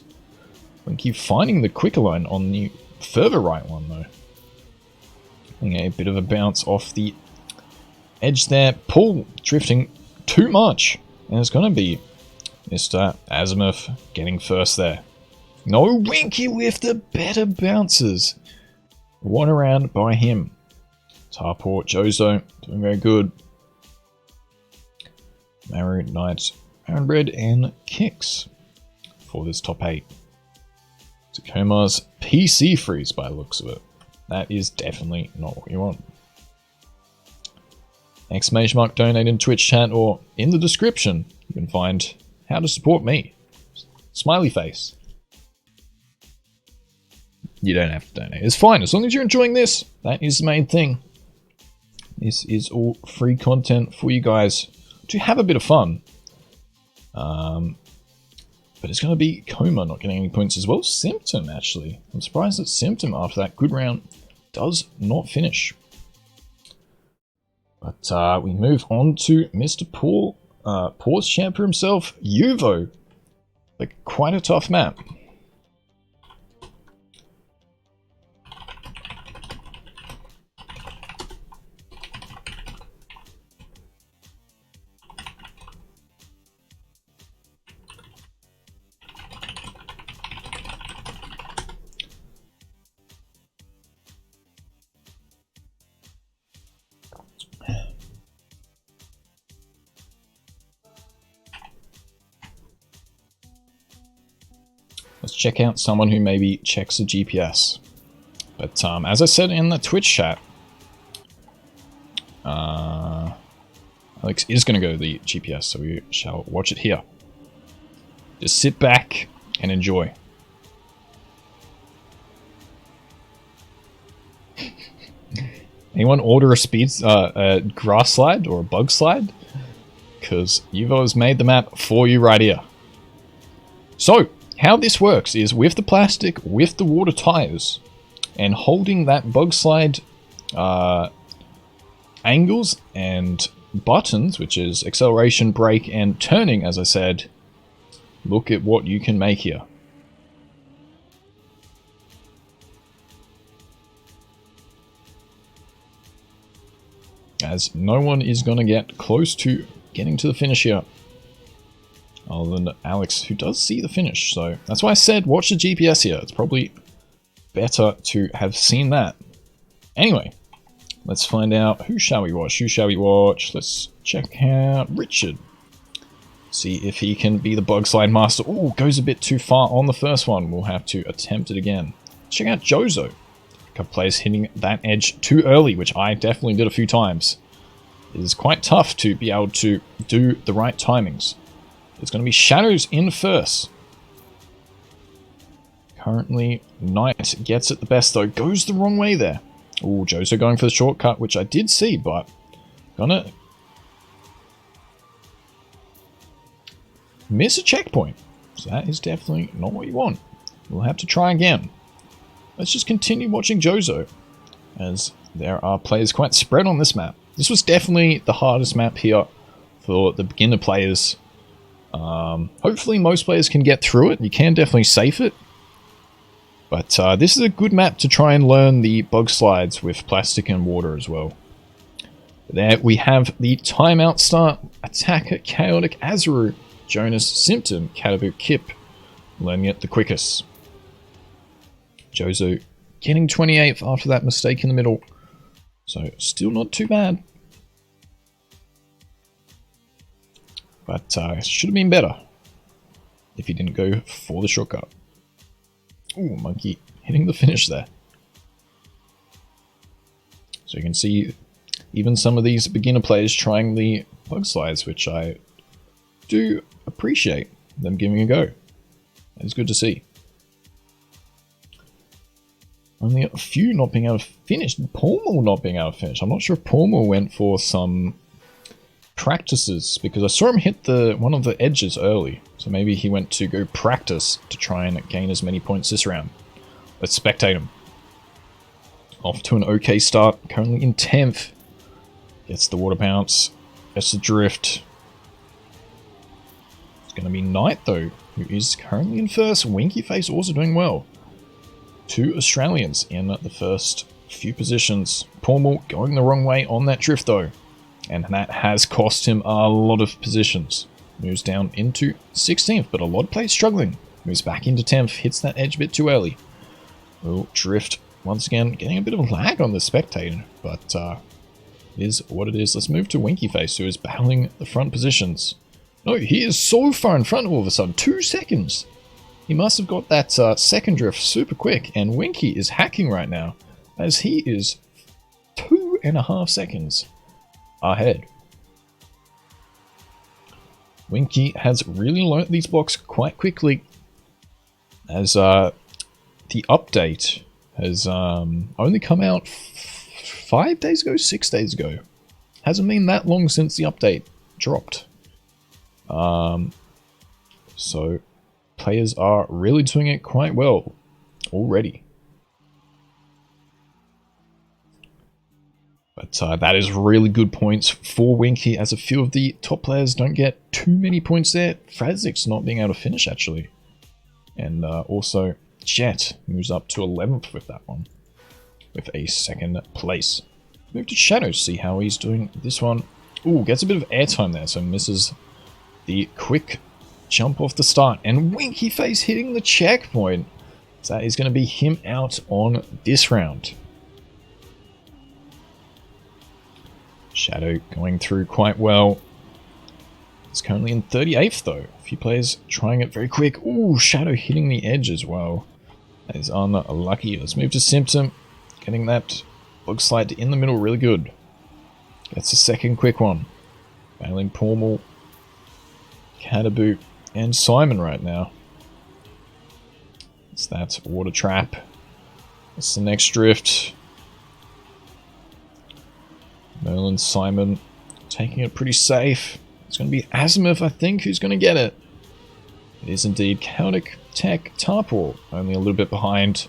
Winky finding the quicker line on the further right one though. Getting a bit of a bounce off the edge there. Paul drifting too much. And it's going to be Mr. Azimuth getting first there. No, Winky with the better bounces. One around by him. Tarpaw, Jozo doing very good. Maru, Knight, Aaron Red, and Kicks for this top 8. Tacoma's PC freeze by the looks of it. That is definitely not what you want. Exclamation mark donate in Twitch chat or in the description. You can find how to support me. Smiley face. You don't have to donate. It's fine. As long as you're enjoying this, that is the main thing. This is all free content for you guys to have a bit of fun. But it's going to be Coma not getting any points as well. Symptom, actually. I'm surprised that Symptom, after that good round, does not finish. But we move on to Mr. Paul, Paul's champion himself, Yuvo. Like, quite a tough map. Let's check out someone who maybe checks the GPS. But as I said in the Twitch chat, Alex is going to go to the GPS, so we shall watch it here. Just sit back and enjoy. Anyone order a grass slide or a bug slide? Because Yuvo has made the map for you right here. So, how this works is with the plastic, with the water tires, and holding that bug slide angles and buttons, which is acceleration, brake, and turning, as I said, look at what you can make here. As no one is going to get close to getting to the finish here. Other than Alex, who does see the finish. So that's why I said watch the GPS here. It's probably better to have seen that. Anyway, let's find out who shall we watch. Who shall we watch? Let's check out Richard. See if he can be the bug slide master. Oh, goes a bit too far on the first one. We'll have to attempt it again. Check out Jozo. A couple players hitting that edge too early, which I definitely did a few times. It is quite tough to be able to do the right timings. It's going to be Shadows in first. Currently, Knight gets it the best though. Goes the wrong way there. Oh, Jozo going for the shortcut, which I did see, but gonna miss a checkpoint. So that is definitely not what you want. We'll have to try again. Let's just continue watching Jozo as there are players quite spread on this map. This was definitely the hardest map here for the beginner players. Hopefully most players can get through it. You can definitely safe it. But this is a good map to try and learn the bug slides with plastic and water as well. There we have the timeout start. Attacker, Chaotic, Azaru, Jonas, Symptom, Cataboot, Kip. Learning it the quickest. Jozo getting 28th after that mistake in the middle. So still not too bad. But should have been better if he didn't go for the shortcut. Ooh, Monkey hitting the finish there. So you can see even some of these beginner players trying the bug slides, which I do appreciate them giving a go. It's good to see. Only a few not being able to finish. Pormal not being able to finish. I'm not sure if Pormal went for some practices, because I saw him hit one of the edges early. So maybe he went to go practice to try and gain as many points this round. Let's spectate him. Off to an okay start. Currently in 10th. Gets the water bounce. Gets the drift. It's going to be Knight though, who is currently in first. Winky Face also doing well. 2 Australians in the first few positions. Pormal going the wrong way on that drift though. And that has cost him a lot of positions. Moves down into 16th, but a lot of players struggling. Moves back into 10th, hits that edge a bit too early. Will drift once again, getting a bit of lag on the spectator, but it is what it is. Let's move to Winky Face, who is battling the front positions. No, he is so far in front all of a sudden. 2 seconds. He must have got that second drift super quick, and Winky is hacking right now, as he is 2.5 seconds ahead. Winky has really learnt these blocks quite quickly, as the update has only come out 5 days ago, 6 days ago. Hasn't been that long since the update dropped. So players are really doing it quite well already. But that is really good points for Winky, as a few of the top players don't get too many points there. Frazik's not being able to finish, actually. And also, Jet moves up to 11th with that one, with a 2nd place. Move to Shadow, see how he's doing this one. Ooh, gets a bit of airtime there, so misses the quick jump off the start. And Winky Face hitting the checkpoint. So that is going to be him out on this round. Shadow going through quite well. It's currently in 38th though. A few players trying it very quick. Ooh, Shadow hitting the edge as well. That is unlucky. Let's move to Symptom. Getting that bug slide in the middle really good. That's the second quick one. Battling Pormal, Cataboot, and Simon right now. It's that water trap. That's the next drift. Merlin, Simon, taking it pretty safe. It's going to be Azimuth, I think, who's going to get it. It is indeed Chaotic, Tech, Tarpor, only a little bit behind.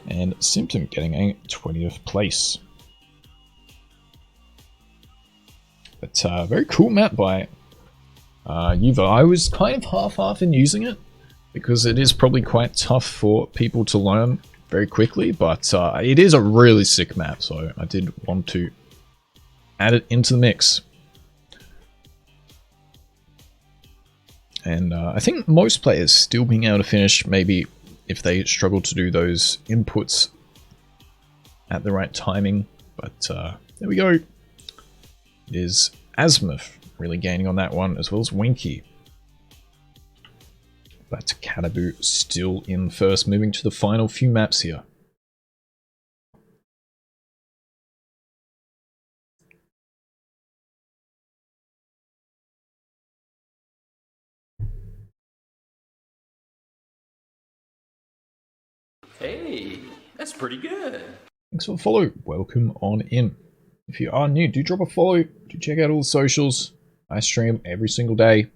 And Symptom getting a 20th place. But very cool map by Yuva. I was kind of half-half in using it, because it is probably quite tough for people to learn very quickly, but it is a really sick map, so I did want to add it into the mix. And I think most players still being able to finish, maybe if they struggle to do those inputs at the right timing, but there we go. It is Azimuth really gaining on that one, as well as Winky. But Cataboot still in first, moving to the final few maps here. Hey, that's pretty good. Thanks for the follow. Welcome on in. If you are new, do drop a follow. Do check out all the socials. I stream every single day.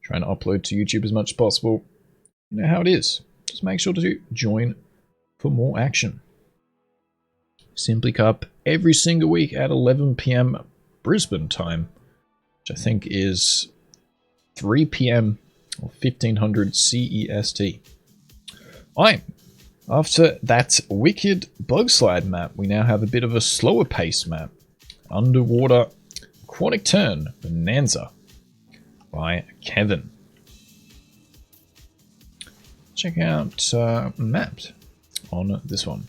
Trying to upload to YouTube as much as possible. You know how it is. Just make sure to join for more action. Simply Cup every single week at 11 PM Brisbane time, which I think is 3 PM or 1500 CEST. Alright, after that wicked bug slide map, we now have a bit of a slower pace map. Underwater Aquatic Turn Bonanza by Kevin. Check out mapped on this one.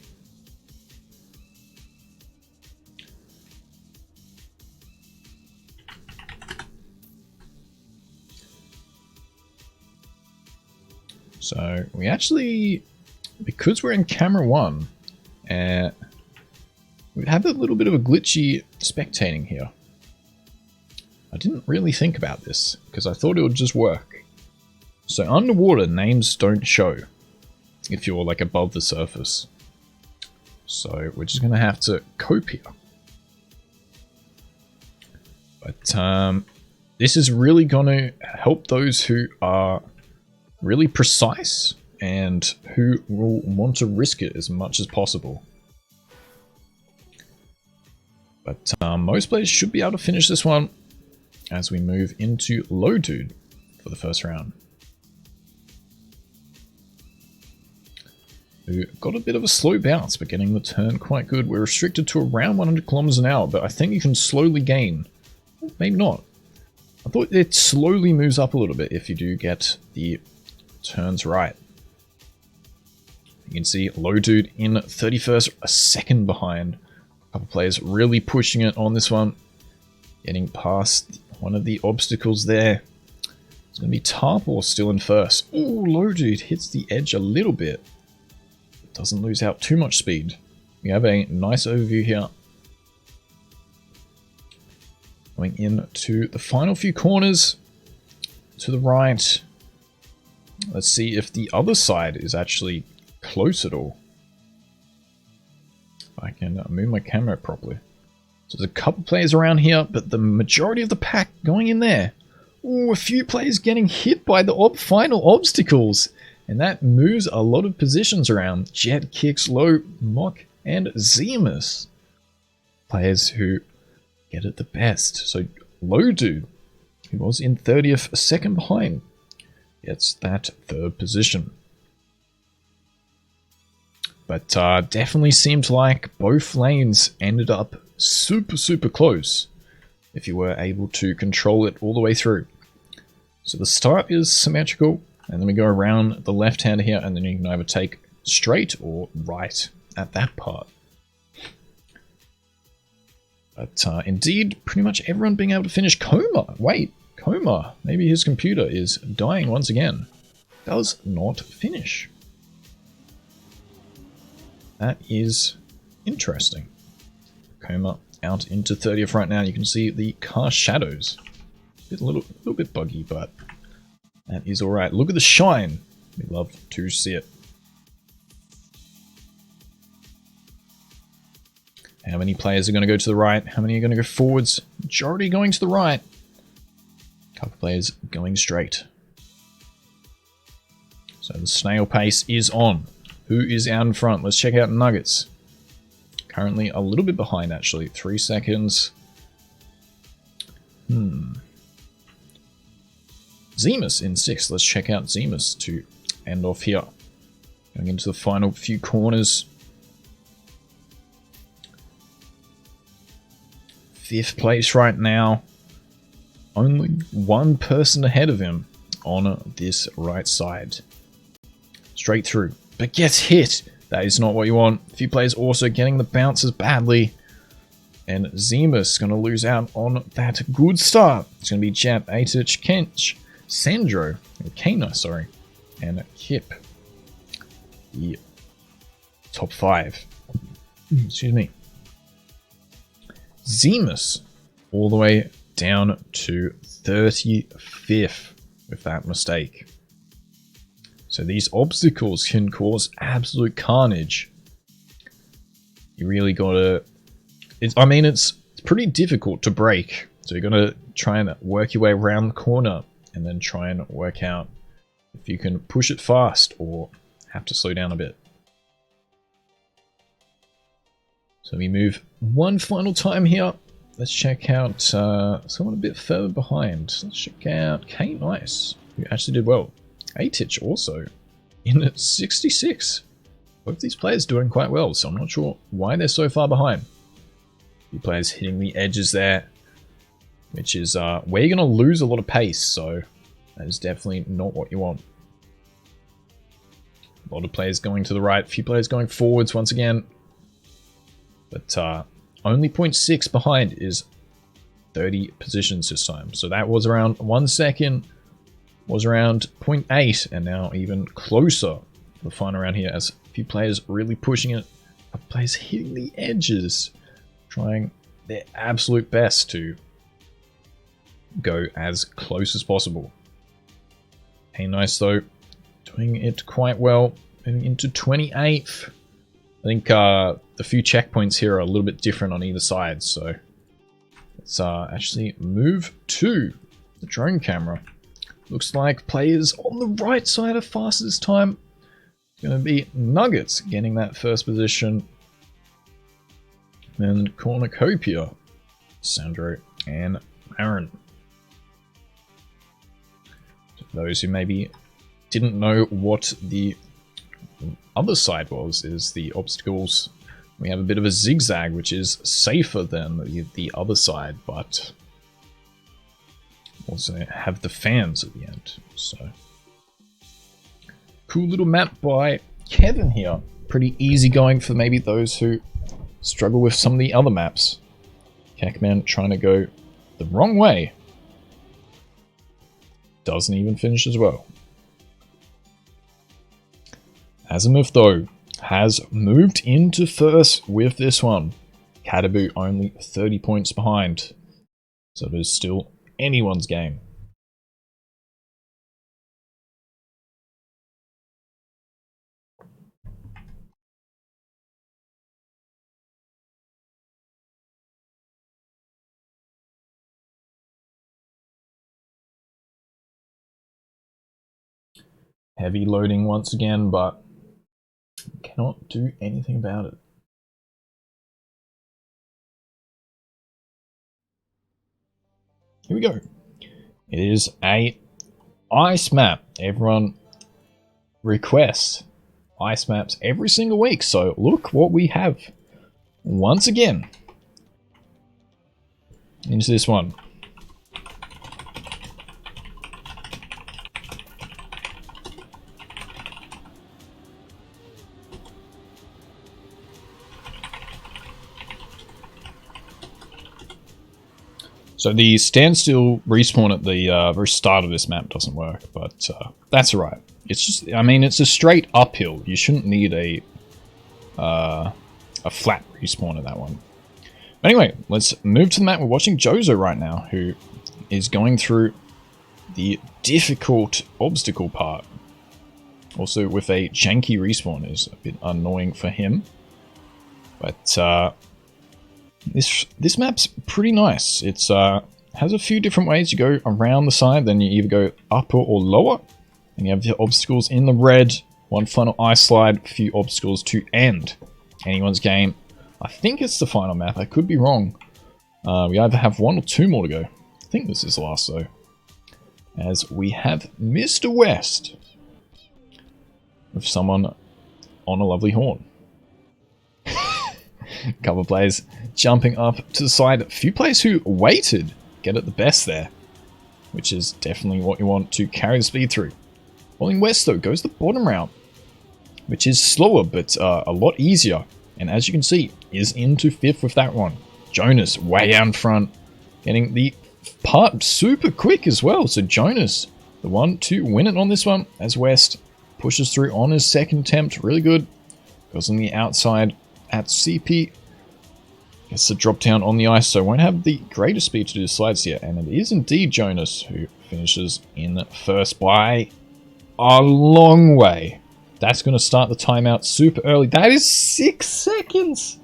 So we actually, because we're in camera 1, we have a little bit of a glitchy spectating here. I didn't really think about this because I thought it would just work. So underwater, names don't show if you're like above the surface. So we're just going to have to cope here. But this is really going to help those who are really precise and who will want to risk it as much as possible. But most players should be able to finish this one as we move into Low Dude for the first round. Who got a bit of a slow bounce, but getting the turn quite good. We're restricted to around 100 kilometers an hour, but I think you can slowly gain. Maybe not. I thought it slowly moves up a little bit if you do get the turns right. You can see Low Dude in 31st, a second behind. A couple players really pushing it on this one. Getting past one of the obstacles there. It's going to be Tarpor still in first. Ooh, Low Dude hits the edge a little bit. Doesn't lose out too much speed. We have a nice overview here. Going into the final few corners. To the right. Let's see if the other side is actually close at all. If I can move my camera properly. So there's a couple players around here, but the majority of the pack going in there. Ooh, a few players getting hit by the final obstacles. And that moves a lot of positions around. Jet, Kicks, Low, Mock, and Zemus. Players who get it the best. So Low Dude, who was in 30th, a second behind, gets that third position. But definitely seemed like both lanes ended up super close if you were able to control it all the way through. So the start is symmetrical, and then we go around the left hand here, and then you can either take straight or right at that part. But indeed, pretty much everyone being able to finish. Coma! Wait, Coma! Maybe his computer is dying once again. Does not finish. That is interesting. Coma out into 30th right now. You can see the car shadows. A little bit buggy, but that is alright. Look at the shine. We love to see it. How many players are going to go to the right? How many are going to go forwards? Majority going to the right. Couple players going straight. So the snail pace is on. Who is out in front? Let's check out Nuggets. Currently a little bit behind, actually. 3 seconds. Zemus in 6th. Let's check out Zemus to end off here. Going into the final few corners. 5th place right now. Only one person ahead of him on this right side. Straight through. But gets hit. That is not what you want. A few players also getting the bounces badly. And Zemus going to lose out on that good start. It's going to be Jet, Atich, Kench, Sandro, Kana, sorry, and Kip. The top 5. Excuse me. Zemus all the way down to 35th with that mistake. So these obstacles can cause absolute carnage. You really gotta... it's pretty difficult to break. So you're gonna try and work your way around the corner and then try and work out if you can push it fast or have to slow down a bit. So we move one final time here. Let's check out someone a bit further behind. Let's check out K-Nice, who actually did well. A-Titch also in at 66. Both these players doing quite well, so I'm not sure why they're so far behind. A few players hitting the edges there, which is where you're going to lose a lot of pace, so that is definitely not what you want. A lot of players going to the right, a few players going forwards once again. But only 0.6 behind is 30 positions this time. So that was around 1 second, was around 0.8, and now even closer for the final round here as a few players really pushing it. A players hitting the edges, trying their absolute best to go as close as possible. Hey, nice though, doing it quite well, moving into 28th. I think the few checkpoints here are a little bit different on either side, so let's actually move to the drone camera. Looks like players on the right side are fast this time. It's going to be Nuggets getting that first position. Then Cornucopia, Sandro, and Aaron. For those who maybe didn't know what the other side is the obstacles. We have a bit of a zigzag, which is safer than the other side, but also have the fans at the end. So cool little map by Kevin here. Pretty easy going for maybe those who struggle with some of the other maps. Cackman trying to go the wrong way. Doesn't even finish as well. Azimuth, though, has moved into first with this one. Cataboo only 30 points behind. So it is still anyone's game. Heavy loading once again, but cannot do anything about it. Here we go. It is a ice map. Everyone requests ice maps every single week, so look what we have once again into this one. So the standstill respawn at the very start of this map doesn't work, but that's alright. It's just, I mean, it's a straight uphill. You shouldn't need a flat respawn at that one. Anyway, let's move to the map. We're watching Jozo right now, who is going through the difficult obstacle part. Also with a janky respawn is a bit annoying for him. But this map's pretty nice. It's has a few different ways. You go around the side, then you either go upper or lower. And you have the obstacles in the red, one final ice slide, a few obstacles to end anyone's game. I think it's the final map. I could be wrong. We either have one or two more to go. I think this is the last though. As we have Mr. West with someone on a lovely horn. A couple of players jumping up to the side. A few players who waited get it the best there, which is definitely what you want to carry the speed through. Falling West though goes the bottom route, which is slower but a lot easier. And as you can see, is into fifth with that one. Jonas way out in front, getting the part super quick as well. So Jonas, the one to win it on this one, as West pushes through on his second attempt. Really good. Goes on the outside at CP. Gets the drop down on the ice, so won't have the greatest speed to do the slides here. And it is indeed Jonas who finishes in first by a long way. That's going to start the timeout super early. That is 6 seconds!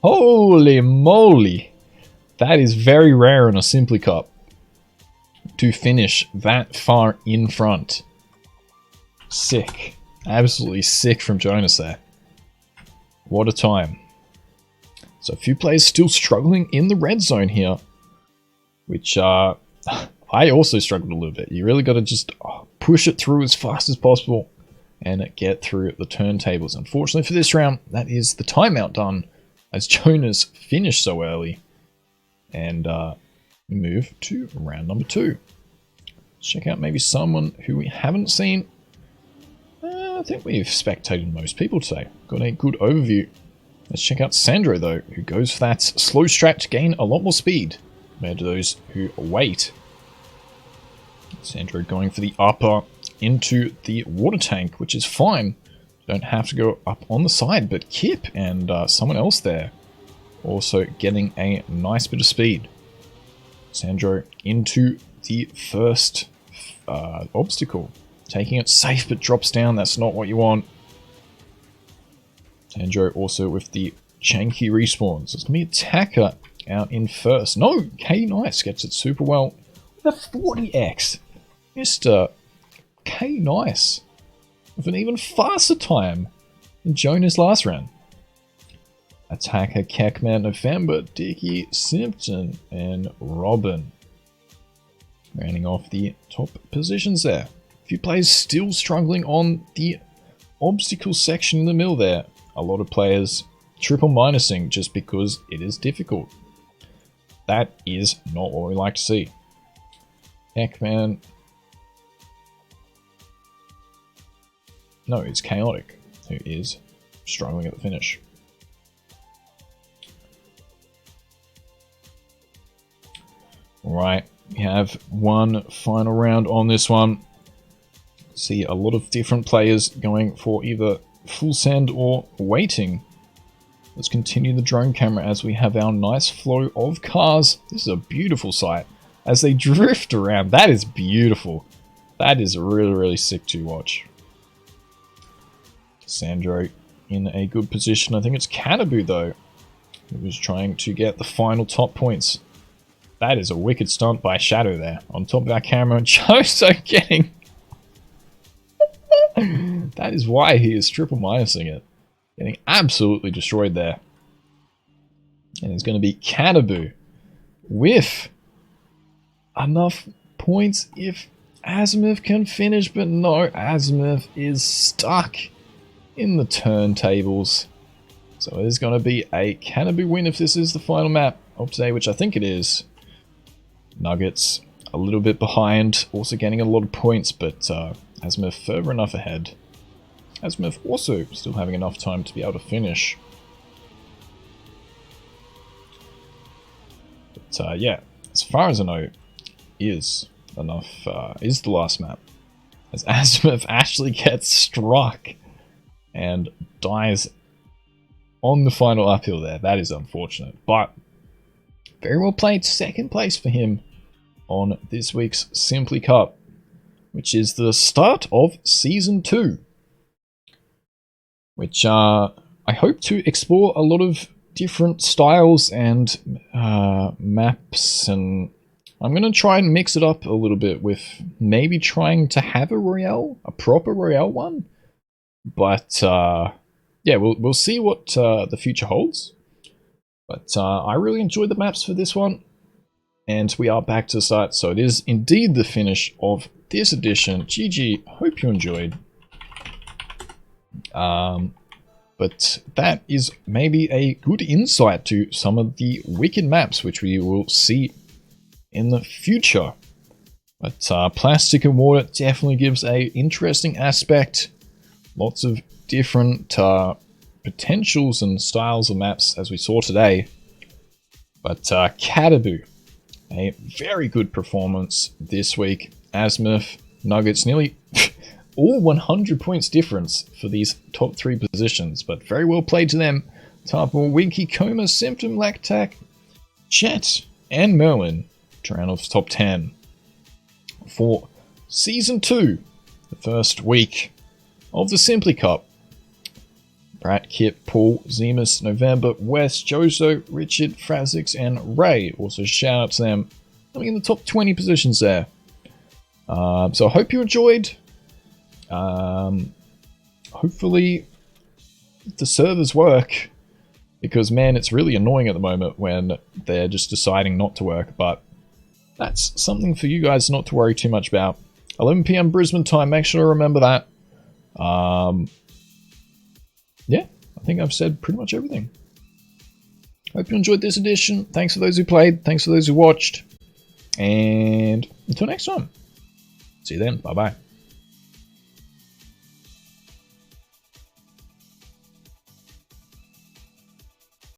Holy moly! That is very rare in a Simply Cup to finish that far in front. Sick. Absolutely sick from Jonas there. What a time. So a few players still struggling in the red zone here, which I also struggled a little bit. You really got to just push it through as fast as possible and get through the turntables. Unfortunately for this round, that is the timeout done as Jonas finished so early. And we move to round number 2. Let's check out maybe someone who we haven't seen. I think we've spectated most people today. Got a good overview. Let's check out Sandro though, who goes for that slow strat to gain a lot more speed compared to those who wait. Sandro going for the upper into the water tank, which is fine. Don't have to go up on the side, but Kip and someone else there also getting a nice bit of speed. Sandro into the first obstacle. Taking it safe, but drops down. That's not what you want. Sandro also with the janky respawns. So it's going to be Attacker out in first. No, K Nice gets it super well. The 40x. Mr. K Nice with an even faster time than Jonas last round. Attacker, Keckman, November, Dicky, Simpson, and Robin. Rounding off the top positions there. A few players still struggling on the obstacle section in the middle there. A lot of players triple minusing just because it is difficult. That is not what we like to see. Heckman. No, it's Chaotic, who is struggling at the finish. Alright, we have one final round on this one. See a lot of different players going for either full send or waiting. Let's continue the drone camera as we have our nice flow of cars. This is a beautiful sight as they drift around. That is beautiful. That is really, really sick to watch. Sandro in a good position. I think it's Canaboo though, who was trying to get the final top points. That is a wicked stunt by Shadow there on top of our camera. And Choso getting... That is why he is triple minusing it. Getting absolutely destroyed there. And it's going to be Canaboo with enough points if Azimuth can finish. But no, Azimuth is stuck in the turntables. So it is going to be a Canaboo win if this is the final map of today, which I think it is. Nuggets a little bit behind, also getting a lot of points, but Azimuth further enough ahead. Azimuth also still having enough time to be able to finish. But yeah, as far as I know, is enough, is the last map. As Azimuth actually gets struck and dies on the final uphill there. That is unfortunate, but very well played. Second place for him on this week's Simply Cup, which is the start of Season 2. Which I hope to explore a lot of different styles and maps, and I'm going to try and mix it up a little bit with maybe trying to have a Royale, a proper Royale one. But yeah, we'll see what the future holds. But I really enjoyed the maps for this one. And we are back to the start, so it is indeed the finish of this edition. GG, hope you enjoyed. But that is maybe a good insight to some of the wicked maps which we will see in the future. But Plastic and Water definitely gives a interesting aspect. Lots of different potentials and styles of maps as we saw today. But Cataboo, a very good performance this week. Azimuth, Nuggets, nearly all 100 points difference for these top 3 positions, but very well played to them. Tarpal, Winky, Coma, Symptom, Lactac, Chet, and Merlin to round off top 10 for Season 2, the first week of the Simply Cup. Brat, Kip, Paul, Zemus, November, West, Joso, Richard, Frazix, and Ray. Also shout out to them coming in the top 20 positions there. So I hope you enjoyed. Hopefully the servers work, because man, it's really annoying at the moment when they're just deciding not to work, but that's something for you guys not to worry too much about. 11 PM Brisbane time, make sure to remember that. Yeah, I think I've said pretty much everything. Hope you enjoyed this edition. Thanks for those who played. Thanks for those who watched. And until next time. See you then. Bye-bye.